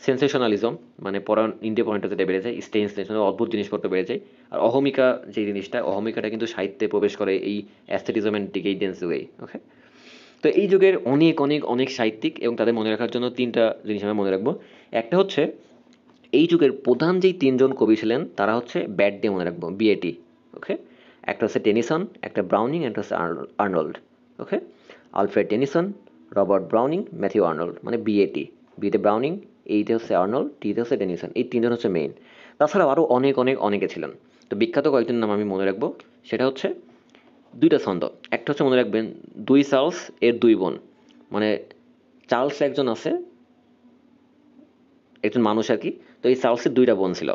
A: সেন্সেশনালিজম মানে পড়ার ইন্ডিয়া পয়েন্টটা যেটা বেড়ে যায়; স্টেন্সনেস মানে অদ্ভুত জিনিসপত্র বেড়ে যায়; আর অহমিকা যে জিনিসটা, অহমিকাটা কিন্তু সাহিত্যে প্রবেশ করে এই অ্যাস্থেটিজম অ্যান্ড ডিকেইডেন্স যুগেই। ওকে, তো এই যুগের অনেক অনেক অনেক সাহিত্যিক, এবং তাদের মনে রাখার জন্য তিনটা জিনিস আমরা মনে রাখবো। একটা হচ্ছে এই যুগের প্রধান যেই তিনজন কবি ছিলেন তারা হচ্ছে ব্যাট দিয়ে মনে রাখবো, বিএটি। ওকে, একটা হচ্ছে টেনিসন, একটা ব্রাউনিং, একটা হচ্ছে Arnold. Okay, Alfred Tennyson, Robert Browning, Matthew Arnold, মানে বিএটি। বিতে ব্রাউনিং, এইতে হচ্ছে আর্নল্ড, টিতে হচ্ছে টেনিসন, এই তিনজন হচ্ছে মেইন। তাছাড়াও আরও অনেক অনেক অনেকে ছিলেন। তো বিখ্যাত কয়েকজন নাম আমি মনে রাখবো, সেটা হচ্ছে দুইটা ছন্দ। একটা হচ্ছে মনে রাখবেন দুই চার্লস এর দুই বোন, মানে চার্লস একজন আছে, একজন মানুষ আর কি। তো এই চার্লসের দুইটা বোন ছিল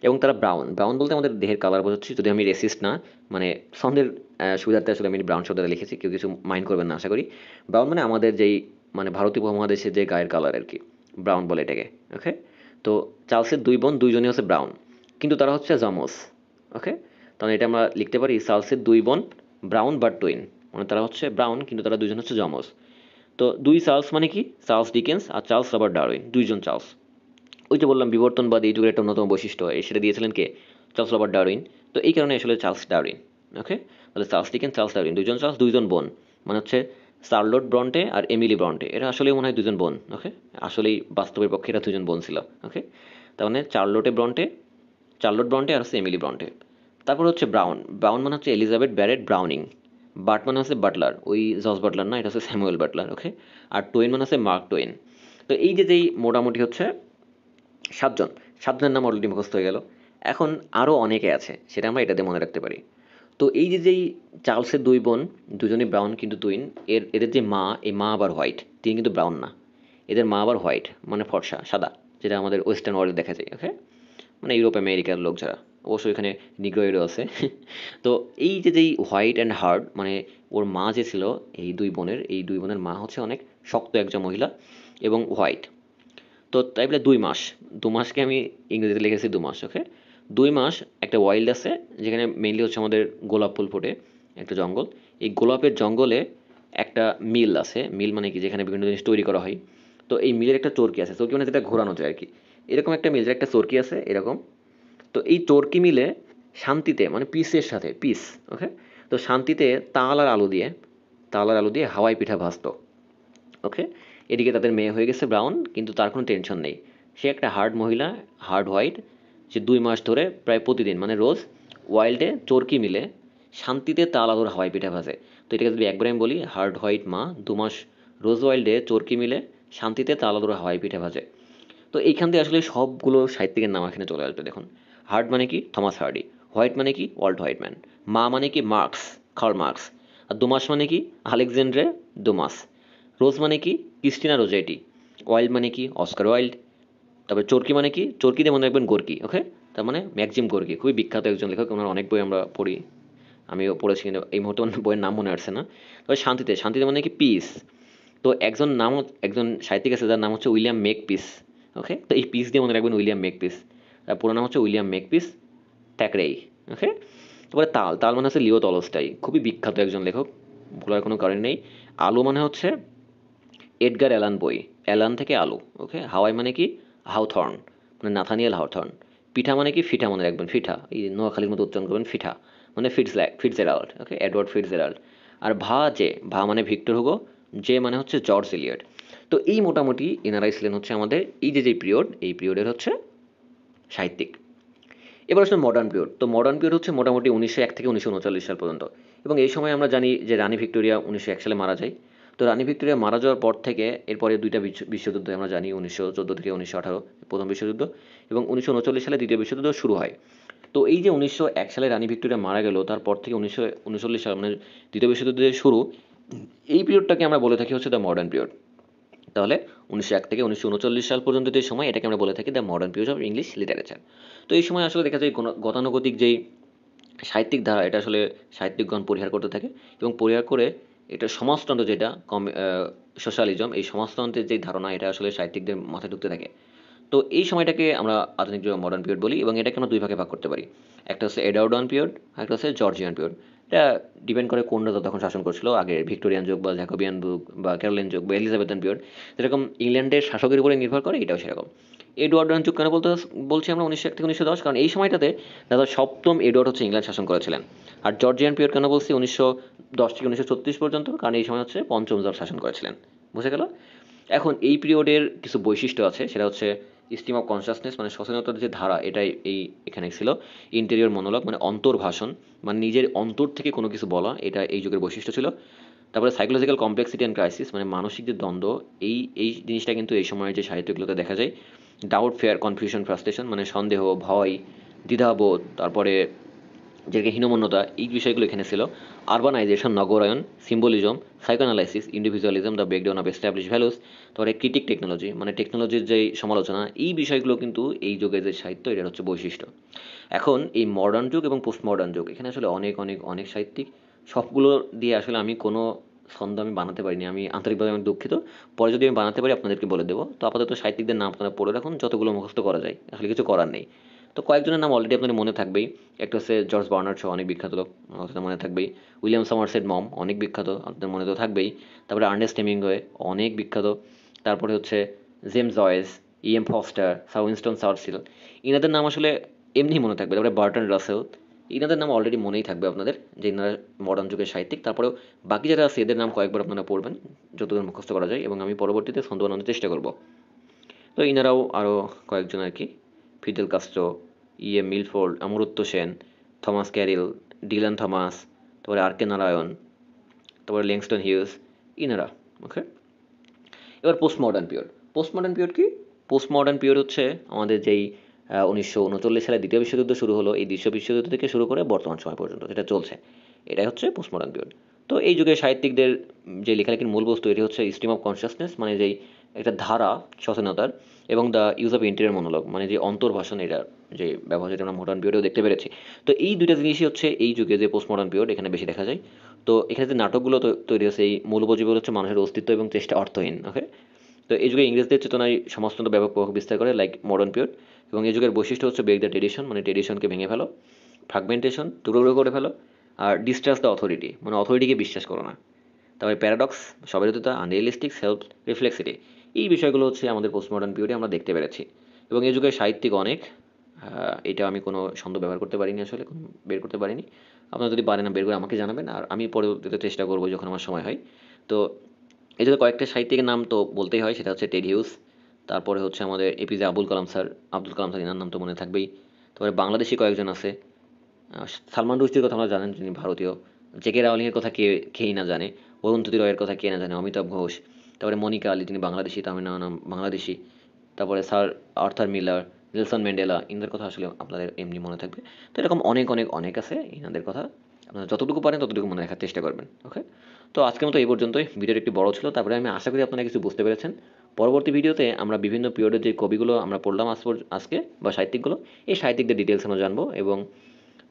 A: এবং তারা ব্রাউন। ব্রাউন বলতে আমাদের দেহের কালার বোঝাচ্ছি, যদি আমি রেসিস্ট না, মানে ছন্দের সুবিধার্থে আসলে আমি ব্রাউন শব্দটা লিখেছি, কেউ কিছু মাইন্ড করবেন না আশা করি। ব্রাউন মানে আমাদের যেই মানে ভারতীয় উপমহাদেশের যে গায়ের কালার আর কি, ব্রাউন বলে এটাকে। ওকে, তো চার্লসের দুই বোন দুইজনই হচ্ছে ব্রাউন, কিন্তু তারা হচ্ছে জামোস। ওকে, তাহলে এটা আমরা লিখতে পারি চার্লসের দুই বোন ব্রাউন বাট টুইন, মানে তারা হচ্ছে ব্রাউন কিন্তু তারা দুইজন হচ্ছে জামোস। তো দুই চার্লস মানে কি, চার্লস ডিকেন্স আর চার্লস রবার্ট ডারউইন, দুইজন চার্লস। ওই যে বললাম বিবর্তনবাদ এই যুগের একটা অন্যতম বৈশিষ্ট্য, সেটা দিয়েছিলেন কে, চার্লস রবার্ট ডারউইন। তো এই কারণে আসলে চার্লস ডারউইন। ওকে, তাহলে চার্লস ডিকেন্স, চার্লস ডারউইন, দুইজন চার্লস, দুইজন বোন, মানে হচ্ছে চার্লোট ব্রন্টে আর এমিলি ব্রন্টে, এরা আসলেই মনে হয় দুজন বোন। ওকে, আসলেই বাস্তবের পক্ষে এরা দুজন বোন ছিল। ওকে, তার মানে চার্লোট ব্রন্টে আর হচ্ছে এমিলি ব্রন্টে। তারপর হচ্ছে ব্রাউন। ব্রাউন মানে হচ্ছে এলিজাবেথ ব্যারেট ব্রাউনিং। বাট মানে হচ্ছে বাটলার, ওই জর্জ বাটলার না, এটা হচ্ছে স্যামুয়েল বাটলার। ওকে, আর টোয়েন মানে হচ্ছে মার্ক টোয়েন। তো এই যে যেই মোটামুটি হচ্ছে সাতজন, সাতজনের নাম অলরেডি মুখস্থ হয়ে গেল। এখন আরও অনেকে আছে, সেটা আমরা এটাতে মনে রাখতে পারি। তো এই যে যেই চার্লসের দুই বোন, দুজনই ব্রাউন কিন্তু টুইন, এদের যে মা, এই মা আবার হোয়াইট, তিনি কিন্তু ব্রাউন না। এদের মা আবার হোয়াইট, মানে ফর্সা সাদা, যেটা আমাদের ওয়েস্টার্ন ওয়ার্ল্ডে দেখা যায়। ওকে, মানে ইউরোপ আমেরিকার লোক যারা, অবশ্যই এখানে নিগ্রোয়েডও আছে। তো এই যে যেই হোয়াইট অ্যান্ড হার্ড, মানে ওর মা যে ছিল, এই দুই বোনের মা হচ্ছে অনেক শক্ত একজন মহিলা এবং হোয়াইট। তো তাই বলে 2 মাস, 2 মাসকে আমি ইংরেজিতে লিখেছি 2 মাস। ওকে, 2 মাস একটা ওয়াইল্ড আছে যেখানে মেইনলি হচ্ছে আমাদের গোলাপ ফুল ফোটে, একটা জঙ্গল। এই গোলাপের জঙ্গলে একটা মিল আছে। মিল মানে কি, যেখানে বিভিন্ন জিনিস তৈরি করা হয়। তো এই মিলের একটা চরকি আছে, চরকি মানে যেটা ঘোরানো যায় আর কি, এরকম একটা মিলের একটা চরকি আছে এরকম। তো এই চরকি মিলে শান্তিতে, মানে পিসের সাথে পিস। ওকে, তো শান্তিতে তাল আর আলু দিয়ে হাওয়াই পিঠা ভাজতো। ওকে, এদিকে তাদের মেয়ে হয়ে গেছে ব্রাউন, কিন্তু তার কোনো টেনশন নেই। সে একটা হার্ড মহিলা, হার্ড হোয়াইট, যে 2 মাস ধরে প্রায় প্রতিদিন মানে রোজ ওয়াইল্ডে চরকি মিলে শান্তিতে তাল আলুর হাওয়াই পিঠা ভাজে। তো এটাকে যদি একবার আমি বলি, হার্ড হোয়াইট মা 2 মাস রোজ ওয়াইল্ডে চরকি মিলে শান্তিতে তাল আলুর হাওয়াই পিঠা ভাজে। তো এইখান থেকে আসলে সবগুলো সাহিত্যিকের নাম এখানে চলে আসবে। দেখুন, হার্ড মানে কি, থমাস হার্ডি; হোয়াইট মানে কি, ওয়াল্ট হোয়াইটম্যান; মা মানে কি, কার্ল মার্কস; আর 2 মাস মানে কি, আলেকজান্ড্রে দুমাস; রোজ মানে কি, ক্রিস্টিনা রোজেটি; ওয়াইল্ড মানে কি, অস্কার ওয়াইল্ড। তারপরে চরকি মানে কি, চরকি দিয়ে মনে রাখবেন গোর্কি। ওকে, তার মানে ম্যাক্সিম গোর্কি, খুবই বিখ্যাত একজন লেখক, ওনার অনেক বই আমরা পড়ি, আমিও পড়েছি, কিন্তু এই মুহূর্তে আমার বইয়ের নাম মনে আসছে না। তবে শান্তিতে মানে কি, পিস। তো একজন সাহিত্যিক আছে যার নাম হচ্ছে উইলিয়াম মেক পিস। ওকে, তো এই পিস দিয়ে মনে রাখবেন উইলিয়াম মেক পিস। পুরো নাম হচ্ছে উইলিয়াম মেকপিস থ্যাকরেই। ওকে, তারপরে তাল, তাল মানে হচ্ছে লিও টলস্টয়, খুবই বিখ্যাত একজন লেখক, ভোলার কোনো কারণ নেই। আলু মানে হচ্ছে এডগার অ্যালান বই, অ্যালান থেকে আলু। ওকে, হাওয়াই মানে কি হাউথর্ন, মানে নাথানিয়েল হাউথর্ন। পিঠা মানে কি ফিঠা, মনে রাখবেন ফিঠা, এই নোয়াখালীর মতো উচ্চারণ করবেন ফিঠা, মানে ফিটজেরাল্ড। ওকে, এডওয়ার্ড ফিটজেরাল্ড। আর ভা মানে ভিক্টর হুগো, যে মানে হচ্ছে জর্জ এলিয়ট। তো এই মোটামুটি এনারাই ছিলেন হচ্ছে আমাদের এই যে পিরিয়ড, এই পিরিয়ডের হচ্ছে সাহিত্যিক। এবার আসলে মডার্ন পিরিয়ড। তো মডার্ন পিরিয়ড হচ্ছে মোটামুটি 1901 থেকে 1939 সাল পর্যন্ত। এবং এই সময় আমরা জানি যে রানী ভিক্টোরিয়া 1901 সালে মারা যায়। তো রানী ভিক্টোরিয়া মারা যাওয়ার পর থেকে এরপরে দুইটা বিশ্বযুদ্ধ আমরা জানি, 1914 থেকে 1918 প্রথম বিশ্বযুদ্ধ, এবং 1939 সালে দ্বিতীয় বিশ্বযুদ্ধ শুরু হয়। তো এই যে 1901 সালে রানী ভিক্টোরিয়া মারা গেল, তারপর থেকে 1939 সাল মানে দ্বিতীয় বিশ্বযুদ্ধের শুরু, এই পিরিয়ডটাকে আমরা বলে থাকি হচ্ছে দ্য মডার্ন পিরিয়ড। তাহলে 1901 থেকে 1939 সাল পর্যন্ত যে সময়, এটাকে আমরা বলে থাকি the modern period of English literature. তো এই সময় আসলে দেখা যায় গতানুগতিক যেই সাহিত্যিক ধারা, এটা আসলে সাহিত্যিকগণ পরিহার করতে থাকে, এবং পরিহার করে এটা সমাজতন্ত্র, যেটা সোশ্যালিজম, এই সমাজতন্ত্রের যে ধারণা, এটা আসলে সাহিত্যিকদের মাথায় ঢুকতে থাকে। তো এই সময়টাকে আমরা আধুনিক যুগ মডার্ন পিরিয়ড বলি, এবং এটাকে আমরা দুই ভাগে ভাগ করতে পারি। একটা হচ্ছে এডওয়ার্ডান পিরিয়ড, একটা হচ্ছে জর্জিয়ান পিরিয়ড। এটা ডিপেন্ড করে কোন রাজা তখন শাসন করছিল, আগে ভিক্টোরিয়ান যুগ বা জ্যাকোবিয়ান যুগ বা ক্যারোলিন যুগ বা এলিজাবেথান পিরিয়ড, যেরকম ইংল্যান্ডের শাসকের উপরে নির্ভর করে, এটাও সেরকম। এডওয়ার্ডান যুগ কেন বলছি আমরা 1901 থেকে 1910, কারণ এই সময়টাতে দাদা সপ্তম এডওয়ার্ড হচ্ছে ইংল্যান্ড শাসন করেছিলেন। আর জর্জিয়ান পিরিয়ড কেন বলছি 1910 থেকে 1936 পর্যন্ত, কারণ এই সময় হচ্ছে পঞ্চম জর্জ শাসন করেছিলেন। বুঝে গেল? এখন এই পিরিয়ডের কিছু বৈশিষ্ট্য আছে, সেটা হচ্ছে স্ট্রিম অফ কনসাসনেস, মানে সচেতনতার যে ধারা, এটাই এখানে ছিল। ইন্টেরিয়র মনোলগ, মানে অন্তর্ভাষণ, মানে নিজের অন্তর থেকে কোনো কিছু বলা, এটা এই যুগের বৈশিষ্ট্য ছিল। তারপরে সাইকোলজিক্যাল কমপ্লেক্সিটি অ্যান্ড ক্রাইসিস, মানে মানসিক যে দ্বন্দ্ব, এই এই জিনিসটা কিন্তু এই সময়ের যে সাহিত্যগুলোতে দেখা যায়। ডাউট, ফেয়ার, কনফিউশন, ফ্রাস্ট্রেশন, মানে সন্দেহ, ভয়, দ্বিধাবোধ, তারপরে যেটাকে হীনমন্যতা, এই বিষয়গুলো এখানে ছিল। আরবানাইজেশন, নগরায়ন, symbolism, psychoanalysis, individualism, the breakdown of establish values, তারপরে ক্রিটিক টেকনোলজি, মানে টেকনোলজির যে সমালোচনা, এই বিষয়গুলো কিন্তু এই যুগের যে সাহিত্য, এটার হচ্ছে বৈশিষ্ট্য। এখন এই মডার্ন যুগ এবং পোস্ট মডার্ন যুগ, এখানে আসলে অনেক অনেক অনেক সাহিত্যিক, সবগুলো দিয়ে আসলে আমি কোনো ছন্দ আমি বানাতে পারিনি, আমি আন্তরিকভাবে আমি দুঃখিত। পরে যদি আমি বানাতে পারি আপনাদেরকে বলে দেবো। তো আপাতত সাহিত্যিকদের নাম আপনারা পড়ে রাখুন, যতগুলো মুখস্থ করা যায়, আসলে কিছু করার নেই। তো কয়েকজনের নাম অলরেডি আপনাদের মনে থাকবেই। একটা হচ্ছে জর্জ বার্নার্ড শো, অনেক বিখ্যাত লোক, আপনাদের মনে থাকবেই। উইলিয়াম সমারসেট মম, অনেক বিখ্যাত, আপনাদের মনে তো থাকবেই। তারপরে আর্নেস্ট হেমিংওয়ে, অনেক বিখ্যাত। তারপরে হচ্ছে James Joyce, E M Forster, sir Winston Churchill, ইনাদের নাম আসলে এমনি মনে থাকবে। তারপরে বার্টন রাসেল, ইনাদের নাম অলরেডি মনেই থাকবে আপনাদের, যে ইনারা মডার্ন যুগের সাহিত্যিক। তারপরেও বাকি যারা আছে এদের নাম কয়েকবার আপনারা পড়বেন, যতদূর মুখস্থ করা যায়, এবং আমি পরবর্তীতে ছন্দ বানানোর চেষ্টা করব। তো ইনারাও আরও কয়েকজন আর কি, Fidel Castro, EM Milford, Amartya Sen, Thomas Carlyle, Dylan Thomas, তারপরে আর কে নারায়ণ, তারপরে ল্যাংস্টন হিউজ, ইনারা। ওকে, এবার post modern period. Post modern period কি? পোস্ট মডার্ন পিরিয়ড হচ্ছে আমাদের যেই 1939 সালে দ্বিতীয় বিশ্বযুদ্ধ শুরু হলো, এই দ্বিতীয় বিশ্বযুদ্ধ থেকে শুরু করে বর্তমান সময় পর্যন্ত যেটা চলছে, এটাই হচ্ছে পোস্ট মডার্ন পিরিয়ড। তো এই যুগে সাহিত্যিকদের যে লেখালেখির মূল বস্তু, এটি হচ্ছে স্ট্রিম অফ কনসাসনেস, মানে যেই একটা ধারা সচেতনতার, এবং the use of interior monologue, মানে যে অন্তর্ভাষণ, এটা যে ব্যবহার, যেটা আমরা মডার্ন পিরিয়ডেও দেখতে পেরেছি। তো এই দুইটা জিনিসই হচ্ছে এই যুগে যে পোস্ট মডার্ন পিরিয়ড, এখানে বেশি দেখা যায়। তো এখানে যে নাটকগুলো তৈরি হচ্ছে, এই মূল উপজীবন হচ্ছে মানুষের অস্তিত্ব এবং চেষ্টা অর্থহীন। ওকে, তো এই যুগে ইংরেজদের চেতনায় সমাজতন্ত্র ব্যাপক প্রভাব বিস্তার করে, লাইক মডার্ন পিরিয়ড। এবং এই যুগের বৈশিষ্ট্য হচ্ছে ব্রেক দ্য ট্রেডিশন, মানে ট্রেডিশনকে ভেঙে ফেলো, ফ্রাগমেন্টেশন, টুকরো করে ফেলো, আর ডিস্ট্রাস্ট দ্য অথরিটি, মানে অথরিটিকে বিশ্বাস করো না। তারপরে প্যারাডক্স, স্ববিরোধিতা, আনরিয়েলিস্টিক, সেলফ রিফ্লেক্সিটি, এই বিষয়গুলো হচ্ছে আমাদের পোস্ট মডার্ন পিরিয়ডে আমরা দেখতে পেরেছি। এবং এই যুগে সাহিত্যিক অনেক, এটা আমি কোনো ছন্দ ব্যবহার করতে পারিনি, আসলে কোনো বের করতে পারিনি। আপনারা যদি পারেন বের করে আমাকে জানাবেন, আর আমি পরবর্তীতে চেষ্টা করবো যখন আমার সময় হয়। তো এই যুগে কয়েকটা সাহিত্যিকের নাম তো বলতেই হয়, সেটা হচ্ছে টেড হিউজ, তারপরে হচ্ছে আমাদের এপিজে আবুল কালাম স্যার, এনার নাম তো মনে থাকবেই। তারপরে বাংলাদেশি কয়েকজন আছে, সালমান রুশদির কথা আমরা জানেন, যিনি ভারতীয়। জেকে রাওলিংয়ের কথা কেই না জানে, অরুন্ধতী রয়ের কথা কে না জানে, অমিতাভ ঘোষ। তারপরে মনিকা আলী, যিনি বাংলাদেশি, তামিল নাম বাংলাদেশি। তারপরে sir Arthur Miller, Nelson Mandela, ইনাদের কথা আসলে আপনাদের এমনি মনে থাকবে। তো এরকম অনেক অনেক অনেক আছে, ইনাদের কথা আপনারা যতটুকু পারেন ততটুকু মনে রাখার চেষ্টা করবেন। ওকে, তো আজকের মতো এই পর্যন্তই। ভিডিওটি একটু বড় ছিল, তারপরে আমি আশা করি আপনারা কিছু বুঝতে পেরেছেন। পরবর্তী ভিডিওতে আমরা বিভিন্ন পিরিয়ডের যে কবিগুলো আমরা পড়লাম আজকে, বা সাহিত্যিকগুলো, এই সাহিত্যিকদের ডিটেলস আমরা জানবো, এবং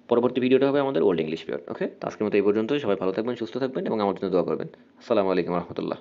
A: পরবর্তী ভিডিওটা হবে আমাদের ওল্ড ইংলিশ পিরিয়ড। ওকে, তো আজকের মতো এই পর্যন্তই। সবাই ভালো থাকবেন, সুস্থ থাকবেন, এবং আমার জন্য দোয়া করবেন। আসসালামু আলাইকুম রহমতুল্লাহ।